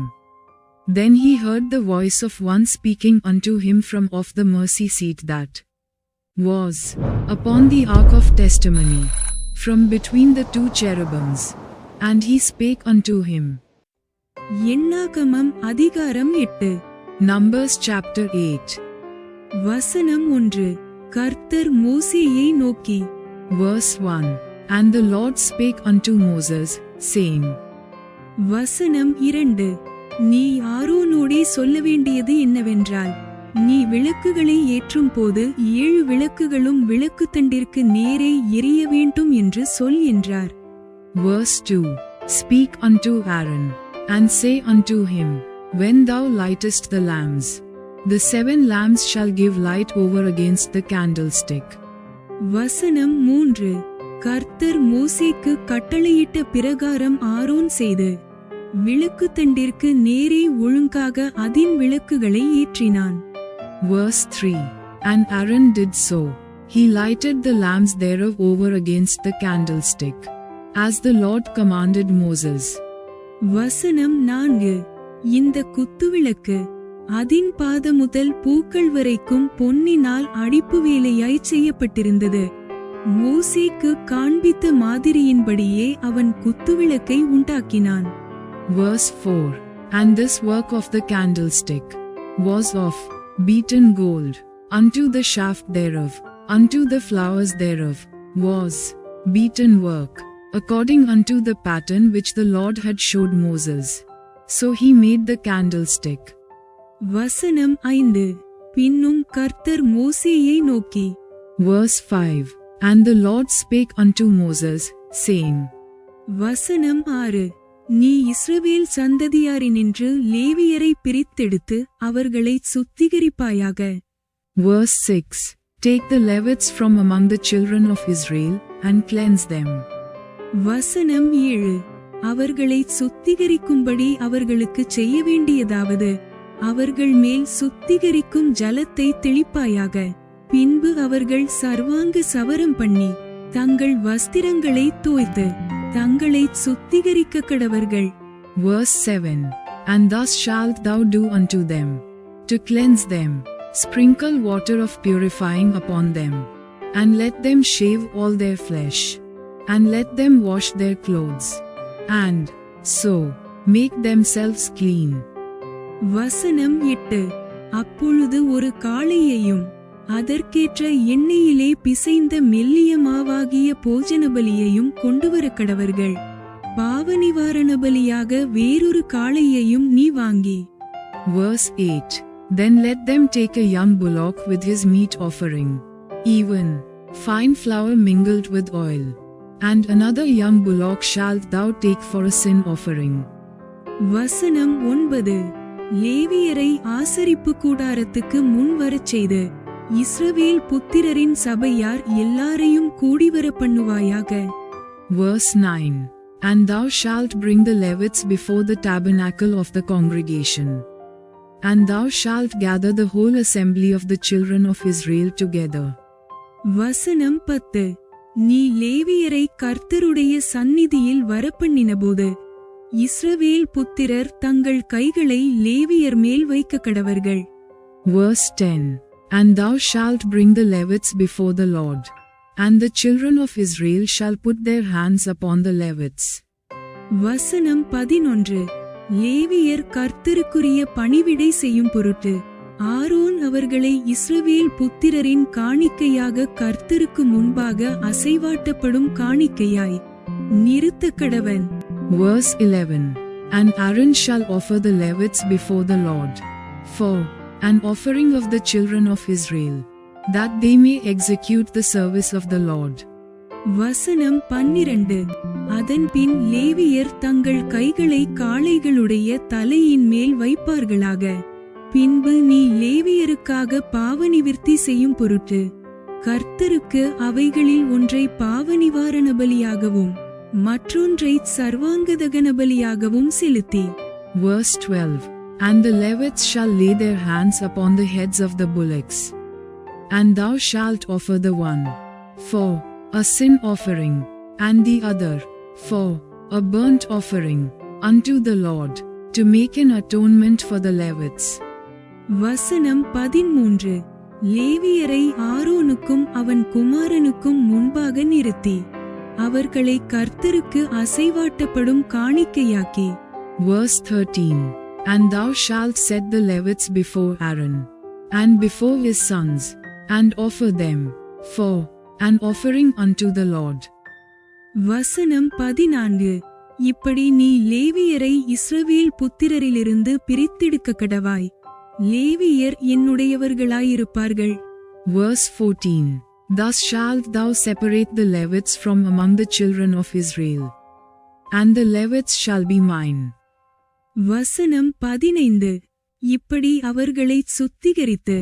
then he heard the voice of one speaking unto him from off the mercy seat that was upon the ark of testimony, from between the 2 cherubims, and he spake unto him. என்னாகமம் அதிகாரம் 8. Numbers chapter 8. வசனம் 1. கர்த்தர் மோசேயை நோக்கி. Verse 1. And the Lord spake unto Moses, saying. வசனம் 2. நீ ஆரோனோடே சொல்ல வேண்டியது என்னவென்றால், நீ விளக்குகளை ஏற்றும் போது 7 விளக்குகளும் விளக்குத்தண்டிற்கு நேரே எரிய வேண்டும் என்று சொல் என்றார். Verse 2. Speak unto Aaron, and say unto him, when thou lightest the lamps, the 7 lamps shall give light over against the candlestick. வசனம் 3. கர்த்தர் மோசேக்கு கட்டளையிட்ட பிரகாரம் ஆரோன் செய்து விளக்குத்தண்டிற்கு நேரே ஒழுங்காக அதின் விளக்குகளை ஏற்றினான். Verse 3. And Aaron did so. He lighted the lamps thereof over against the candlestick, as the Lord commanded Moses. வசனம் 4. இந்த குத்துவிளக்கு அதின் பாத முதல் பூக்கள் வரைக்கும் பொன்னினால் அடிப்பு வேலையாய் செய்யப்பட்டிருந்தது. மோசேக்கு காண்பித்த மாதிரியின்படியே அவன் குத்துவிளக்கை உண்டாக்கினான். Verse 4. And this work of the candlestick was of beaten gold, unto the shaft thereof, unto the flowers thereof, was beaten work, according unto the pattern which the Lord had showed Moses. So he made the candlestick. வசனம் 5. பின்னும் கர்த்தர் மோசேயை நோக்கி. Verse 5. And the Lord spake unto Moses, saying. வசனம் 6. நீ இஸ்ரவேல் சந்ததியாரினின்று லேவியரை பிரித்தெடுத்து அவர்களை சுத்திகரிப்பாயாக. Verse 6. Take the Levites from among the children of Israel, and cleanse them. வசனம் 7. அவர்களை சுத்திகரிக்கும்படி அவர்களுக்கு செய்ய வேண்டியதாவது, அவர்கள் மேல் சுத்திகரிக்கும் ஜலத்தை தெளிப்பாயாக. பின்பு அவர்கள் சர்வாங்க சவரம் பண்ணி தங்கள் வஸ்திரங்களை தோய்த்து தங்களை சுத்திகரிக்க கடவர்கள். Verse 7. And thus shalt thou do unto them, to cleanse them, sprinkle water of purifying upon them, and let them shave all their flesh, and let them wash their clothes, and so make themselves clean. வசனம் 8. அப்பொழுது ஒரு காளையையும் அதற்கேற்ற எண்ணெயிலே பிசைந்த மெல்லிய மாவாகிய போஜன பலியையும் கொண்டுவர கடவர்கள். பாவநிவாரண பலியாக வேறொரு காளையையும் நீ வாங்கி. Verse 8. Then let them take a young bullock with his meat offering, even fine flour mingled with oil, and another young bullock shalt thou take for a sin offering. வசனம் 9. லேவியரை ஆசரிப்பு கூடாரத்துக்கு முன் வரச் செய்து இஸ்ரவேல் புத்திரரின் சபையார் எல்லாரையும் கூடிவர பண்ணுவாயாக. Verse 9. And thou shalt bring the Levites before the tabernacle of the congregation, and thou shalt gather the whole assembly of the children of Israel together. வசனம் 10. நீ லேவியரை கர்த்தருடைய சந்நிதியில் வரப்பண்ணினபோது இஸ்ரவேல் புத்திரர் தங்கள் கைகளை லேவியர் மேல் வைக்க கடவர்கள். Verse 10. And thou shalt bring the Levites before the Lord, and the children of Israel shall put their hands upon the Levites. வசனம் 11. லேவியர் கர்த்தருக்குரிய பணிவிடை செய்யும் பொருட்டு ஆரோன் அவர்களை இஸ்ரவேல் புத்திரரின் காணிக்கையாக கர்த்தருக்கு முன்பாக அசைவாட்டப்படும் காணிக்கையாய் நிறுத்த கடவன். Verse 11. And Aaron shall offer the Levites before the Lord, for an offering of the children of Israel, that they may execute the service of the Lord. வசனம் 12. அதன்பின் லேவியர் தங்கள் கைகளை காளைகளுடைய தலையின் மேல் வைப்பார்களாக. பின்பு நீ லேவியருக்காக பாவநிவிர்த்தி செய்யும் பொருட்டு கர்த்தருக்கு அவைகளில் ஒன்றை பாவநிவாரண பலியாகவும் மற்றொன்றை சர்வாங்கதகன பலியாகவும் செலுத்தி. Verse 12. And the Levites shall lay their hands upon the heads of the bullocks, and thou shalt offer the one for a sin offering, and the other for a burnt offering unto the Lord, to make an atonement for the Levites. வசனம் 13. லேவியரை ஆரோனுக்கும் அவன் குமாரனுக்கும் முன்பாக நிறுத்தி அவர்களை கர்த்தருக்கு அசைவாட்டப்படும் காணிக்கையாக்கி. Verse 13. And thou shalt set the Levites before Aaron, and before his sons, and offer them for an offering unto the Lord. வசனம் 14. இப்படி நீ லேவியரை இஸ்ரவேல் புத்திரரிலிருந்து பிரித்தெடுக்க கடவாய். லேவியர் என்னுடையவர்களாயிருப்பார்கள். Verse 14. Thus shalt thou separate the Levites from among the children of Israel, and the Levites shall be mine. வசனம் 15. இப்படி அவர்களை சுத்திகரித்து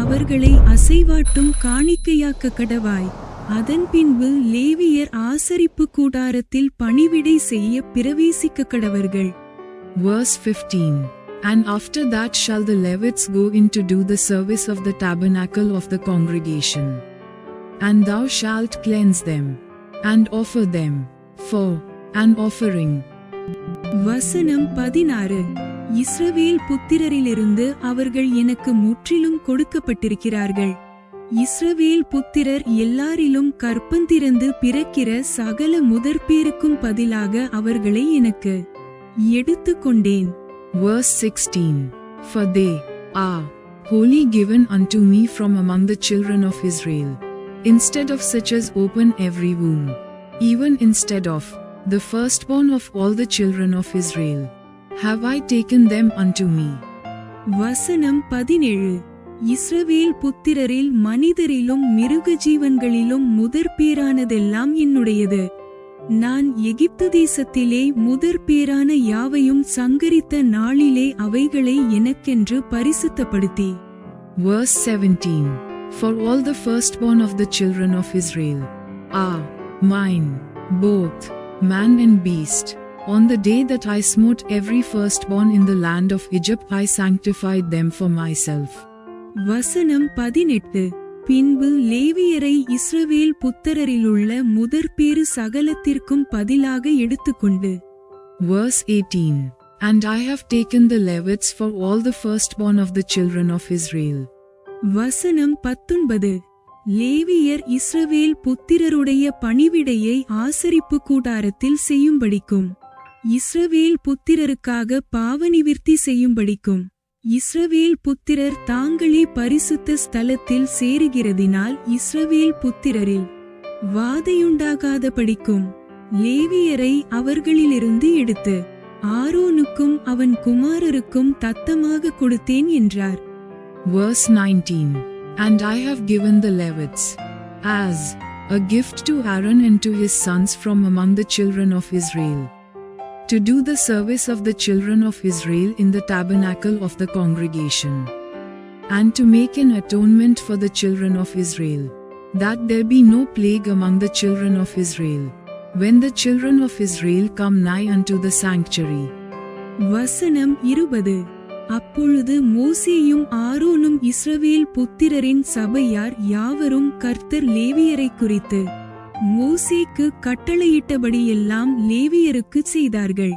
அவர்களை அசைவாட்டும் காணிக்கையாக்க கடவாய். அதன் பின்பு லேவியர் ஆசரிப்பு கூடாரத்தில் பணிவிடை செய்ய பிரவேசிக்க கடவர்கள். Verse 15. And after that shall the Levites go in to do the service of the tabernacle of the congregation. And thou shalt cleanse them, and offer them for an offering. வசனம் 16. இஸ்ரவேல் புத்திரரிலிருந்து அவர்கள் எனக்கு முற்றிலும் கொடுக்கப்பட்டிருக்கிறார்கள். இஸ்ரவேல் புத்திரர் எல்லாரிலும் கற்பந்திறந்து பிறக்கிற சகல முதற்பேருக்கும் பதிலாக அவர்களை எனக்கு எடுத்துக் கொண்டேன். Verse 16. For they are wholly given unto me from among the children of Israel, instead of such as open every womb, even instead of the firstborn of all the children of Israel, have I taken them unto me. வசனம் 17. இஸ்ரவேல் புத்திரரில் மனிதரிலும் மிருக ஜீவன்களிலும் முதற்பேரானதெல்லாம் என்னுடையது. நான் எகிப்து தேசத்திலே முதற்பேரான யாவையும் சங்கரித்த நாளிலே அவைகளை எனக்கென்று பரிசுத்தப்படுத்தி Verse 17. For all the firstborn of the children of Israel are mine, both man and beast. On the day that I smote every firstborn in the land of Egypt, I sanctified them for myself. வசனம் 18. பின்பு லேவியரை இஸ்ரவேல் புத்திரரிலுள்ள முதற்பேறு சகலத்திற்கும் பதிலாக எடுத்துக்கொண்டு. Verse 18. And I have taken the Levites for all the firstborn of the children of Israel. வசனம் 19. லேவியர் இஸ்ரவேல் புத்திரருடைய பணிவிடையை ஆசரிப்பு கூடாரத்தில் செய்யும்படிக்கும் இஸ்ரவேல் புத்திரருக்காக பாவநிவிர்த்தி செய்யும்படிக்கும் இஸ்ரவேல் புத்திரர் தாங்களே பரிசுத்த ஸ்தலத்தில் சேருகிறதினால் இஸ்ரவேல் புத்திரரில் வாதையுண்டாகாதபடிக்கும் லேவியரை அவர்களிலிருந்து எடுத்து ஆரோனுக்கும் அவன் குமாரருக்கும் தத்தமாக கொடுத்தேன் என்றார். Verse 19. And I have given the Levites as a gift to Aaron and to his sons from among the children of Israel, to do the service of the children of Israel in the tabernacle of the congregation, and to make an atonement for the children of Israel, that there be no plague among the children of Israel, when the children of Israel come nigh unto the sanctuary. வசனம் 20. அப்பொழுது மோசேயும் ஆரோனும் இஸ்ரவேல் புத்திரரின் சபையார் யாவரும் கர்த்தர் லேவியரை குறித்து மோசேக்கு கட்டளையிட்டபடியெல்லாம் லேவியருக்கு செய்தார்கள்.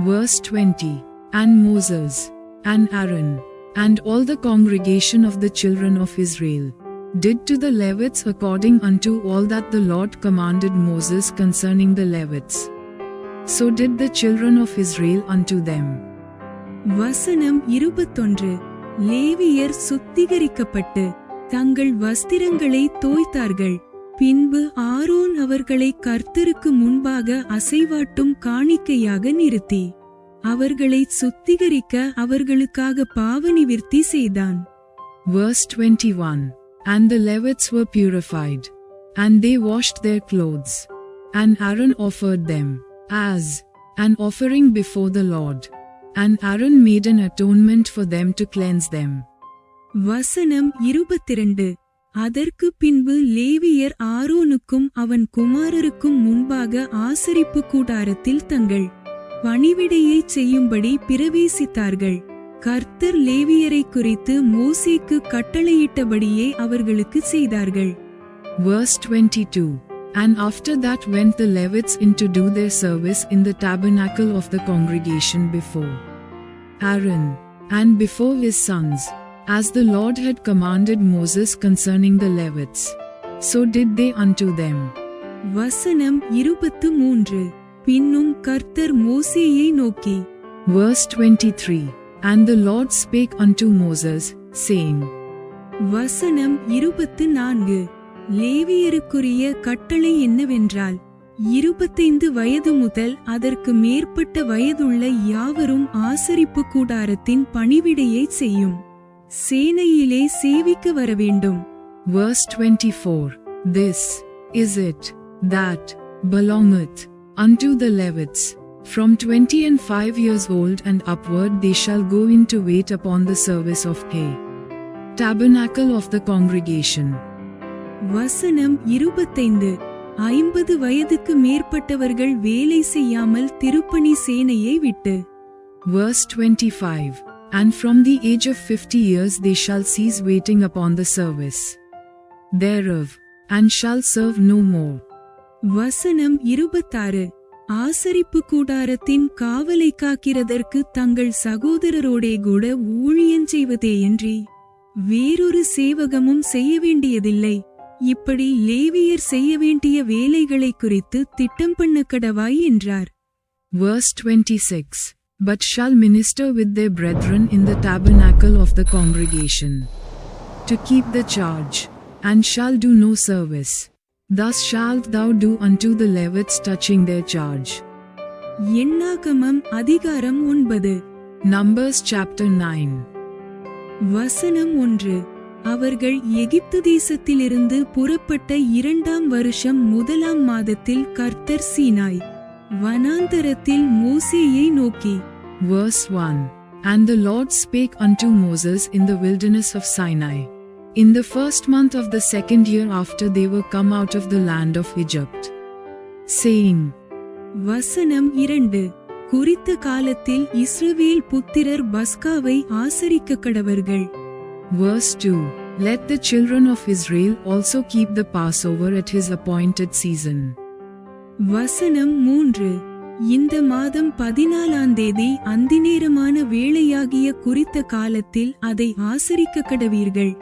Verse 20. And Moses, and Aaron, and all the congregation of the children of Israel, did to the Levites according unto all that the Lord commanded Moses concerning the Levites. So did the children of Israel unto them. வசனம் 21. லேவியர் சுத்திகரிக்கப்பட்டு தங்கள் வஸ்திரங்களை தோய்த்தார்கள். பின்பு Aaron அவர்களை கர்த்தருக்கு முன்பாக அசைவாட்டும் காணிக்கையாக நிறுத்தி அவர்களை சுத்திகரிக்க அவர்களுக்காக பாவநிவிர்த்தி செய்தான். Verse 21. And the Levites were purified, and they washed their clothes, and Aaron offered them as an offering before the Lord, and Aaron made an atonement for them to cleanse them. வசனம் 22. அதற்கு பின்பு லேவியர் ஆரோனுக்கும் அவன் குமாரருக்கும் முன்பாக ஆசரிப்பு கூடாரத்தில் தங்கள் பணிவிடையை செய்யும்படி பிரவேசித்தார்கள். கர்த்தர் லேவியரை குறித்து மோசேக்கு கட்டளையிட்டபடியே அவர்களுக்கு செய்தார்கள். Verse 22. And after that went the Levites in to do their service in the tabernacle of the congregation before Aaron, and before his sons, as the Lord had commanded Moses concerning the Levites. So did they unto them. வசனம் 23. பின்னும் கர்த்தர் மோசேயை நோக்கி. Verse 23. And the Lord spake unto Moses, saying. வசனம் 24. லேவியருக்குரிய கட்டளை என்னவென்றால் 25 வயது முதல் அதற்கு மேற்பட்ட வயதுள்ள யாவரும் ஆசரிப்பு கூடாரத்தின் பணிவிடையை செய்யும் சேனையிலே சேவிக்க வரவேண்டும். Verse 24. This is it that belongeth unto the Levites. From 25 years old and upward they shall go in to wait upon the service of the tabernacle of the congregation. வசனம் 25. 50 வயதுக்கு மேற்பட்டவர்கள் வேலை செய்யாமல் திருப்பணி சேனையை விட்டு. Verse 25. And from the age of 50 years they shall cease waiting upon the service thereof, and shall serve no more. வசனம் 26. ஆசரிப்பு கூடாரத்தின் காவலை காக்கிறதற்கு தங்கள் சகோதரரோடே கூட ஊழியஞ்செய்வதேயன்றி வேறொரு சேவகமும் செய்ய வேண்டியதில்லை. இப்படி லேவியர் செய்ய வேண்டிய வேலைகளை குறித்து திட்டம் பண்ண கடவாய் என்றார். Verse 26. But shall minister with their brethren in the tabernacle of the congregation, to keep the charge, and shall do no service. Thus shalt thou do unto the Levites touching their charge. எண்ணாகமம் அதிகாரம் 9. Numbers chapter 9. வசனம் 1. அவர்கள் எகிப்து தேசத்திலிருந்து புறப்பட்ட 2ஆம் வருஷம் 1ஆம் மாதத்தில் கர்த்தர் சீனாய் வனாந்தரத்தில் மோசேயை நோக்கி. Verse 1. And the Lord spake unto Moses in the wilderness of Sinai, in the first month of the second year after they were come out of the land of Egypt, saying, வசனம் 2. குறித்த காலத்தில் இஸ்ரவேல் புத்திரர் பஸ்காவை ஆசரிக்க கடவர்கள். Verse 2. Let the children of Israel also keep the Passover at his appointed season. வசனம் 3. இந்த மாதம் 14ஆம் தேதி அந்திநேரமான வேளையாகிய குறித்த காலத்தில் அதை ஆசரிக்க கடவீர்கள்.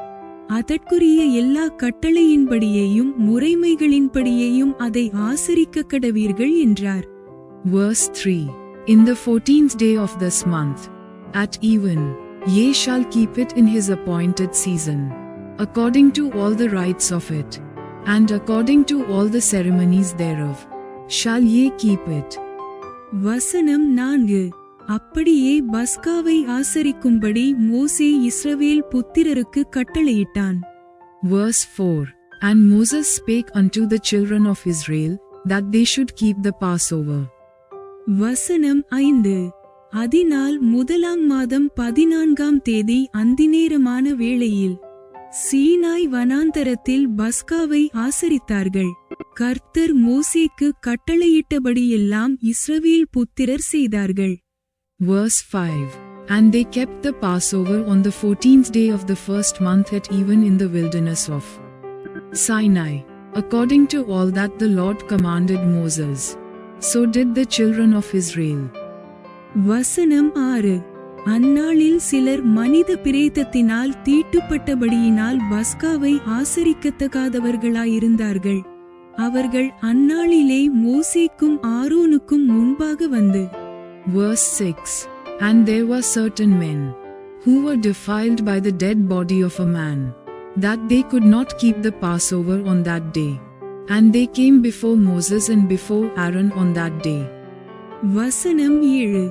அதற்குரிய எல்லா கட்டளையின்படியேயும் முறைமைகளின்படியேயும் அதை ஆசரிக்க கடவீர்கள் என்றார். Verse 3. In the 14th day of this month, at even, ye shall keep it in his appointed season, according to all the rites of it, and according to all the ceremonies thereof, shall ye keep it. வசனம் 4. அப்படியே பஸ்காவை ஆசரிக்கும்படி மோசே இஸ்ரவேல் புத்திரருக்கு கட்டளையிட்டான். Verse 4. And Moses spake unto the children of Israel, that they should keep the Passover. வசனம் 5. அதனால் முதலாம் மாதம் 14ஆம் தேதி அந்திநேரமான வேளையில் சீனாய் வனாந்தரத்தில் பஸ்காவை ஆசரித்தார்கள். கர்த்தர் மோசேக்கு கட்டளையிட்டபடியெல்லாம் இஸ்ரவேல் புத்திரர் செய்தார்கள். Verse 5. And they kept the Passover on the 14th day of the first month at even in the wilderness of Sinai, according to all that the Lord commanded Moses. So did the children of Israel. வசனம் 6. அந்நாளில் சிலர் மனித பிரேதத்தினால் தீட்டுப்பட்டபடியினால் பஸ்காவை ஆசரிக்கத்தகாதவர்களாயிருந்தார்கள். அவர்கள் அந்நாளிலே மோசேக்கும் ஆரோனுக்கும் முன்பாக வந்து. Verse 6. And there were certain men, who were defiled by the dead body of a man, that they could not keep the Passover on that day. And they came before Moses and before Aaron on that day. வசனம் 7.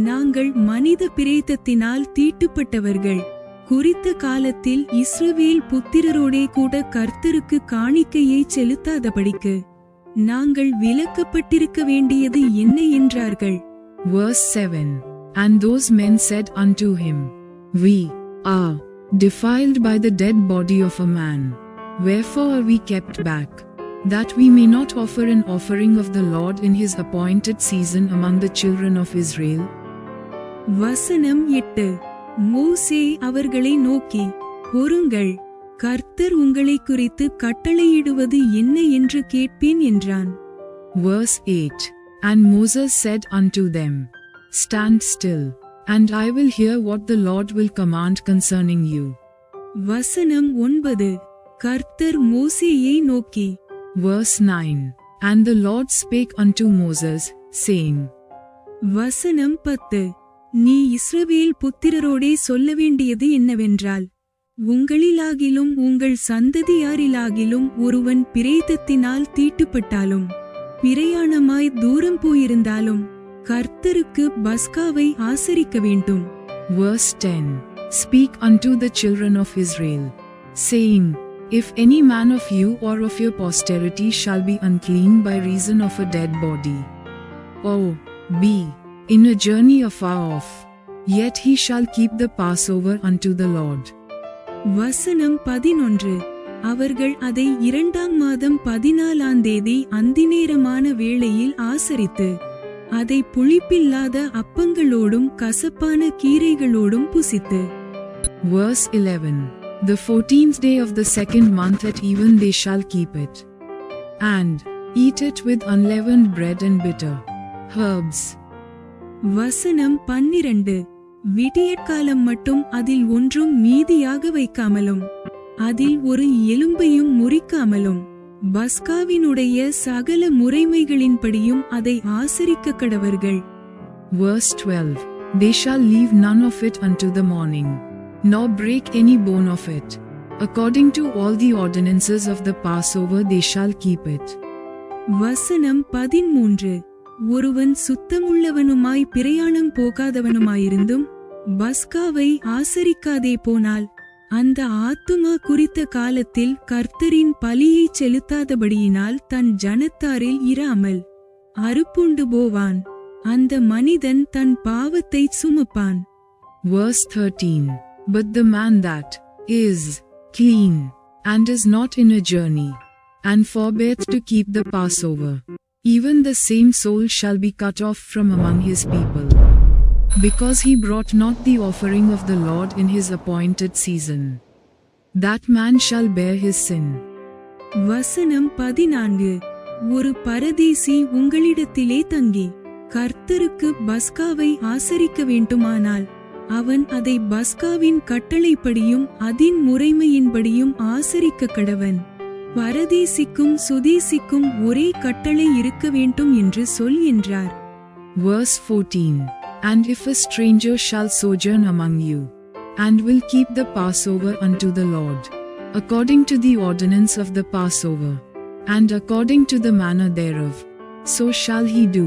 நாங்கள் மனித பிரேதத்தினால் தீட்டுப்பட்டவர்கள். குறித்த காலத்தில் இஸ்ரவேல் புத்திரரோடே கூட கர்த்தருக்கு காணிக்கையை செலுத்தாதபடிக்கு நாங்கள் விலக்கப்பட்டிருக்க வேண்டியது என்ன என்றார்கள். Verse 7. And those men said unto him, We are defiled by the dead body of a man. Wherefore are we kept back, that we may not offer an offering of the Lord in his appointed season among the children of Israel? வசனம் 8. மோசே அவர்களை நோக்கி, பொறுங்கள், கர்த்தர் உங்களை குறித்து கட்டளையிடுவது என்ன என்று கேட்பேன் என்றான். Verse 8. And Moses said unto them, Stand still, and I will hear what the Lord will command concerning you. வசனம் 9. கர்த்தர் மோசேயை நோக்கி. Verse 9. And the Lord spake unto Moses, saying. வசனம் 10. நீ இஸ்ரவேல் புத்திரரோடே சொல்ல வேண்டியது என்னவென்றால், உங்களிலாகிலும் உங்கள் சந்ததியாரிலாகிலும் ஒருவன் பிரேதத்தினால் தீட்டுப்பட்டாலும் பிரயாணமாய் தூரம் போயிருந்தாலும் கர்த்தருக்கு பஸ்காவை ஆசரிக்க வேண்டும். Verse 10. Speak unto the children of Israel, saying, If any man of you or of your posterity shall be unclean by reason of a dead body, or be in a journey afar off, yet he shall keep the Passover unto the Lord. வசனம் 11. அவர்கள் அதை 2ஆம் மாதம் 14ஆம் தேதி அந்திநேரமான வேளையில் ஆசரித்து அதை புளிப்பில்லாத அப்பங்களோடும் கசப்பான கீரைகளோடும் புசித்து. Verse 11. The 14th day of the second month at even they shall keep it, and eat it with unleavened bread and bitter herbs. வசனம் 12. விடியற்காலம் மட்டும் அதில் ஒன்றும் மீதியாக வைக்காமலும் அதில் ஒரு எலும்பையும் முறிக்காமலும் பஸ்காவினுடைய சகல முறைமைகளின்படியும் அதை ஆசரிக்க கடவர்கள். Verse 12. They shall leave none of it unto the morning, nor break any bone of it. According to all the ordinances of the Passover they shall keep it. வசனம் 13. ஒருவன் சுத்தமுள்ளவனுமாய் பிரயாணம் போகாதவனுமாயிருந்தும் பஸ்காவை ஆசரிக்காதே போனால் அந்த ஆத்துமா குறித்த காலத்தில் கர்த்தரின் பலியை செலுத்தாதபடியினால் தன் ஜனத்தாரில் இராமல் அறுப்புண்டு போவான். அந்த மனிதன் தன் பாவத்தை சுமப்பான். Verse 13. But the man that is clean, and is not in a journey, and forbeareth to keep the Passover, even the same soul shall be cut off from among his people, because he brought not the offering of the Lord in his appointed season. That man shall bear his sin. வசனம் 14. ஒரு பரதேசி உங்களிடத்திலே தங்கி கர்த்தருக்கு பஸ்காவை ஆசரிக்க வேண்டுமானால் அவன் அதை பஸ்காவின் கட்டளைப்படியும் அதின் முறைமையின்படியும் ஆசரிக்க கடவன். பரதேசிக்கும் சுதேசிக்கும் ஒரே கட்டளை இருக்க வேண்டும் என்று சொல் என்றார். Verse 14. And if a stranger shall sojourn among you, and will keep the Passover unto the Lord, according to the ordinance of the Passover, and according to the manner thereof, so shall he do.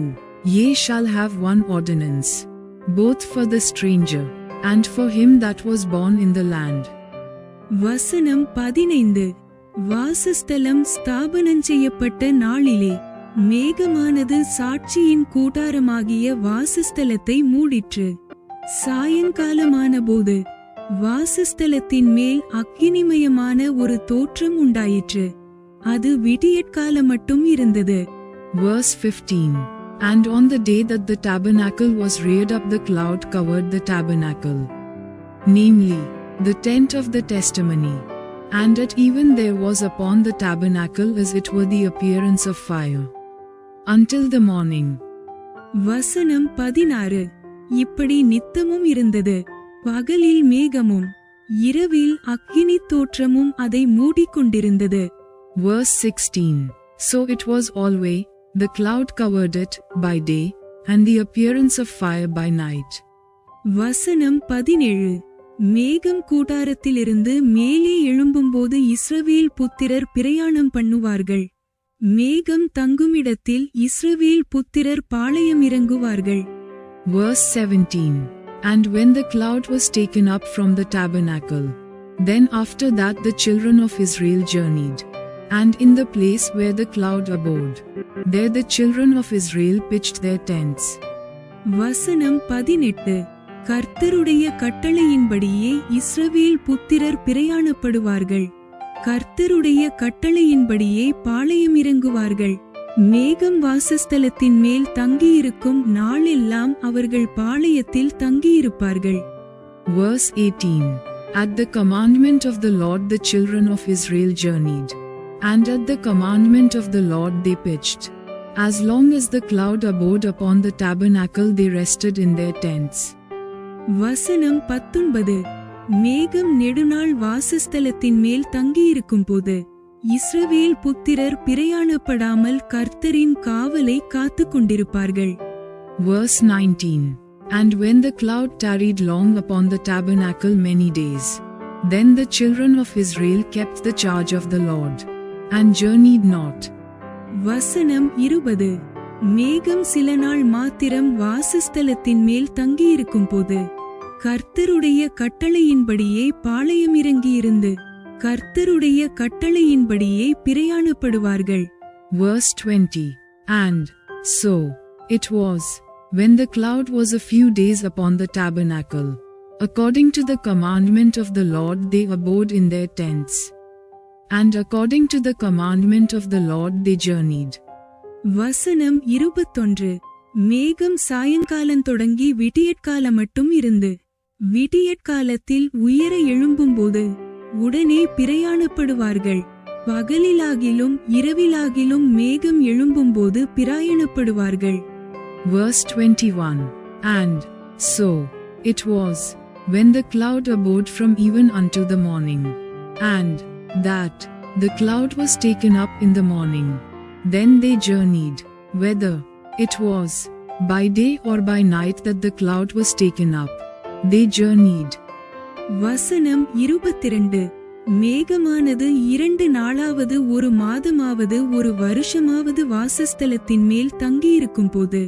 Ye shall have one ordinance, both for the stranger, and for him that was born in the land. வசனம் 15. வாசஸ்தலம் ஸ்தாபனம் செய்யப்பட்ட நாளிலே மேகமானது சாட்சியின் கூடாரமாகிய வாசஸ்தலத்தை மூடிற்று. சாயங்காலமானபோது வாசஸ்தலத்தின் மேல் அக்கினிமயமான ஒரு தோற்றம் உண்டாயிற்று. அது விடியற்காலம் மட்டும் இருந்தது. Verse 15. And on the day that the tabernacle was reared up, the cloud covered the tabernacle, namely, the tent of the testimony. And at even there was upon the tabernacle as it were the appearance of fire, until the morning. வசனம் 16. இப்படி நித்தமும் இருந்தது. பகலில் மேகமும் இரவில் அக்கினி தோற்றமும் அதை மூடிக்கொண்டிருந்தது. Verse 16. So it was always, the cloud covered it by day, and the appearance of fire by night. வசனம் 17. மேகம் கூடாரத்திலிருந்து மேலே எழும்பும்போது இஸ்ரவேல் புத்திரர் பிரயாணம் பண்ணுவார்கள். மேகம் தங்குமிடத்தில் இஸ்ரவேல் புத்திரர் பாளையம் இறங்குவார்கள். Verse 17. And when the cloud was taken up from the tabernacle, then after that the children of Israel journeyed. And in the place where the cloud abode, there the children of Israel pitched their tents. வசனம் 18. கர்த்தருடைய கட்டளையின்படியே இஸ்ரவேல் புத்திரர் பிரயாணப்படுவார்கள். கர்த்தருடைய கட்டளையின்படியே பாளையம் இறங்குவார்கள். மேகம் வாசஸ்தலத்தின் மேல் தங்கியிருக்கும் நாளெல்லாம் அவர்கள் பாளையத்தில் தங்கியிருப்பார்கள். Verse 18. At the commandment of the Lord the children of Israel journeyed, and at the commandment of the Lord they pitched. As long as the cloud abode upon the tabernacle they rested in their tents. வசனம் 19. மேகம் நெடுநாள் வாசஸ்தலத்தின் மேல் தங்கியிருக்கும் போது இஸ்ரவேல் புத்திரர் பிரயாணப்படாமல் கர்த்தரின் காவலை காத்துக் கொண்டிருப்பார்கள். Verse 19. And when the cloud tarried long upon the tabernacle many days, then the children of Israel kept the charge of the Lord, and journeyed not. வசனம் 20. மேகம் சில நாள் மாத்திரம் வாசஸ்தலத்தின் மேல் தங்கியிருக்கும் போது கர்த்தருடைய கட்டளையின்படியே பாளையம் இறங்கியிருந்து கர்த்தருடைய கட்டளையின்படியே பிரயாணப்படுவார்கள். Verse 20. And so it was, when the cloud was a few days upon the tabernacle, according to the commandment of the Lord they abode in their tents. And according to the commandment of the Lord they journeyed. வசனம் 21. மேகம் சாயங்காலம் தொடங்கி விடியற்காலம் மட்டும் இருந்து விடியற்காலத்தில் உயர எழும்பும்போது உடனே பிரயாணப்படுவார்கள். பகலிலாகிலும் இரவிலாகிலும் மேகம் எழும்பும்போது பிரயாணப்படுவார்கள். Verse 21. And so it was, when the cloud abode from even unto the morning, and that the cloud was taken up in the morning, then they journeyed, whether it was by day or by night that the cloud was taken up, they journeyed. வசனம் 22. மேகமானது 2 நாளாவது ஒரு மாதமாவது ஒரு வருஷமாவது வாசஸ்தலத்தின் மேல் தங்கியிருக்கும் போது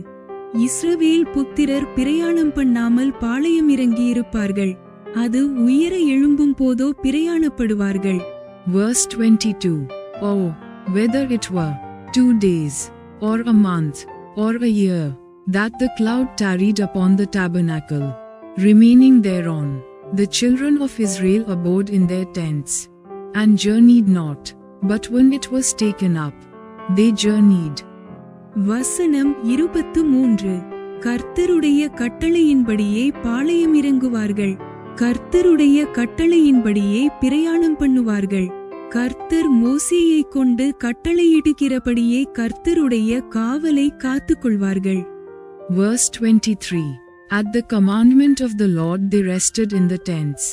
இஸ்ரவேல் புத்திரர் பிரயாணம் பண்ணாமல் பாளையம் இறங்கியிருப்பார்கள். அது உயர எழும்பும் போதோ பிரயாணப்படுவார்கள். Verse 22. Oh, whether it were 2 days, or a month, or a year, that the cloud tarried upon the tabernacle, Remaining thereon, the children of Israel abode in their tents, and journeyed not, but when it was taken up, they journeyed. வசனம் 23. கர்த்தருடைய கட்டளையின்படியே பாளையமிறங்குவார்கள், கர்த்தருடைய கட்டளையின்படியே பிரயாணம் பண்ணுவார்கள். கர்த்தர் மோசேயைக் கொண்டு கட்டளையிடுகிறபடியே கர்த்தருடைய காவலை காத்துக்கொள்வார்கள். Verse 23. At the commandment of the Lord they rested in the tents,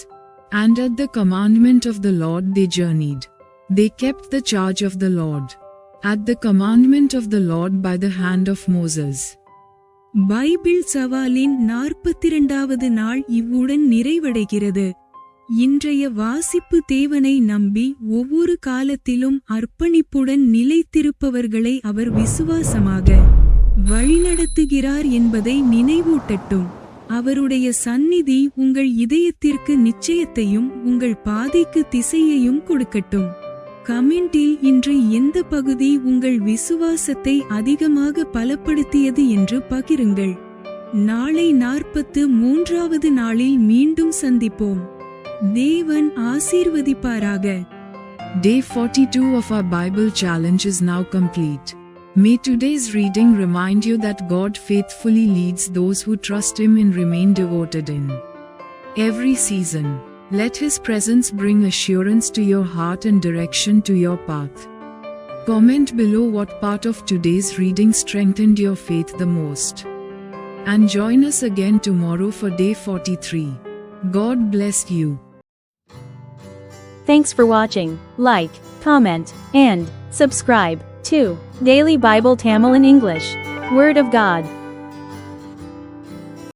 and at the commandment of the Lord they journeyed. They kept the charge of the Lord, at the commandment of the Lord by the hand of Moses. Bible சவாலின் 42வது நாள் இவ்வுடன் நிறைவடைகிறது. இன்றைய வாசிப்பு தேவனை நம்பி ஒவ்வொரு காலத்திலும் அர்ப்பணிப்புடன் நிலைத்திருப்பவர்களை அவர் விசுவாசமாக வழிநடத்துகிறார் என்பதை நினைவூட்டட்டும். அவருடைய சந்நிதி உங்கள் இதயத்திற்கு நிச்சயத்தையும் உங்கள் பாதைக்கு திசையையும் கொடுக்கட்டும். கமெண்டில் இன்று எந்த பகுதி உங்கள் விசுவாசத்தை அதிகமாக பலப்படுத்தியது என்று பகிருங்கள். நாளை 43வது நாளில் மீண்டும் சந்திப்போம். தேவன் ஆசீர்வதிப்பாராக. Day 42 of our Bible challenge is now complete. May today's reading remind you that God faithfully leads those who trust Him and remain devoted in every season. Let His presence bring assurance to your heart and direction to your path. Comment below what part of today's reading strengthened your faith the most. And join us again tomorrow for day 43. God bless you. Thanks for watching. Like, comment, and subscribe to Daily Bible Tamil in English. Word of God.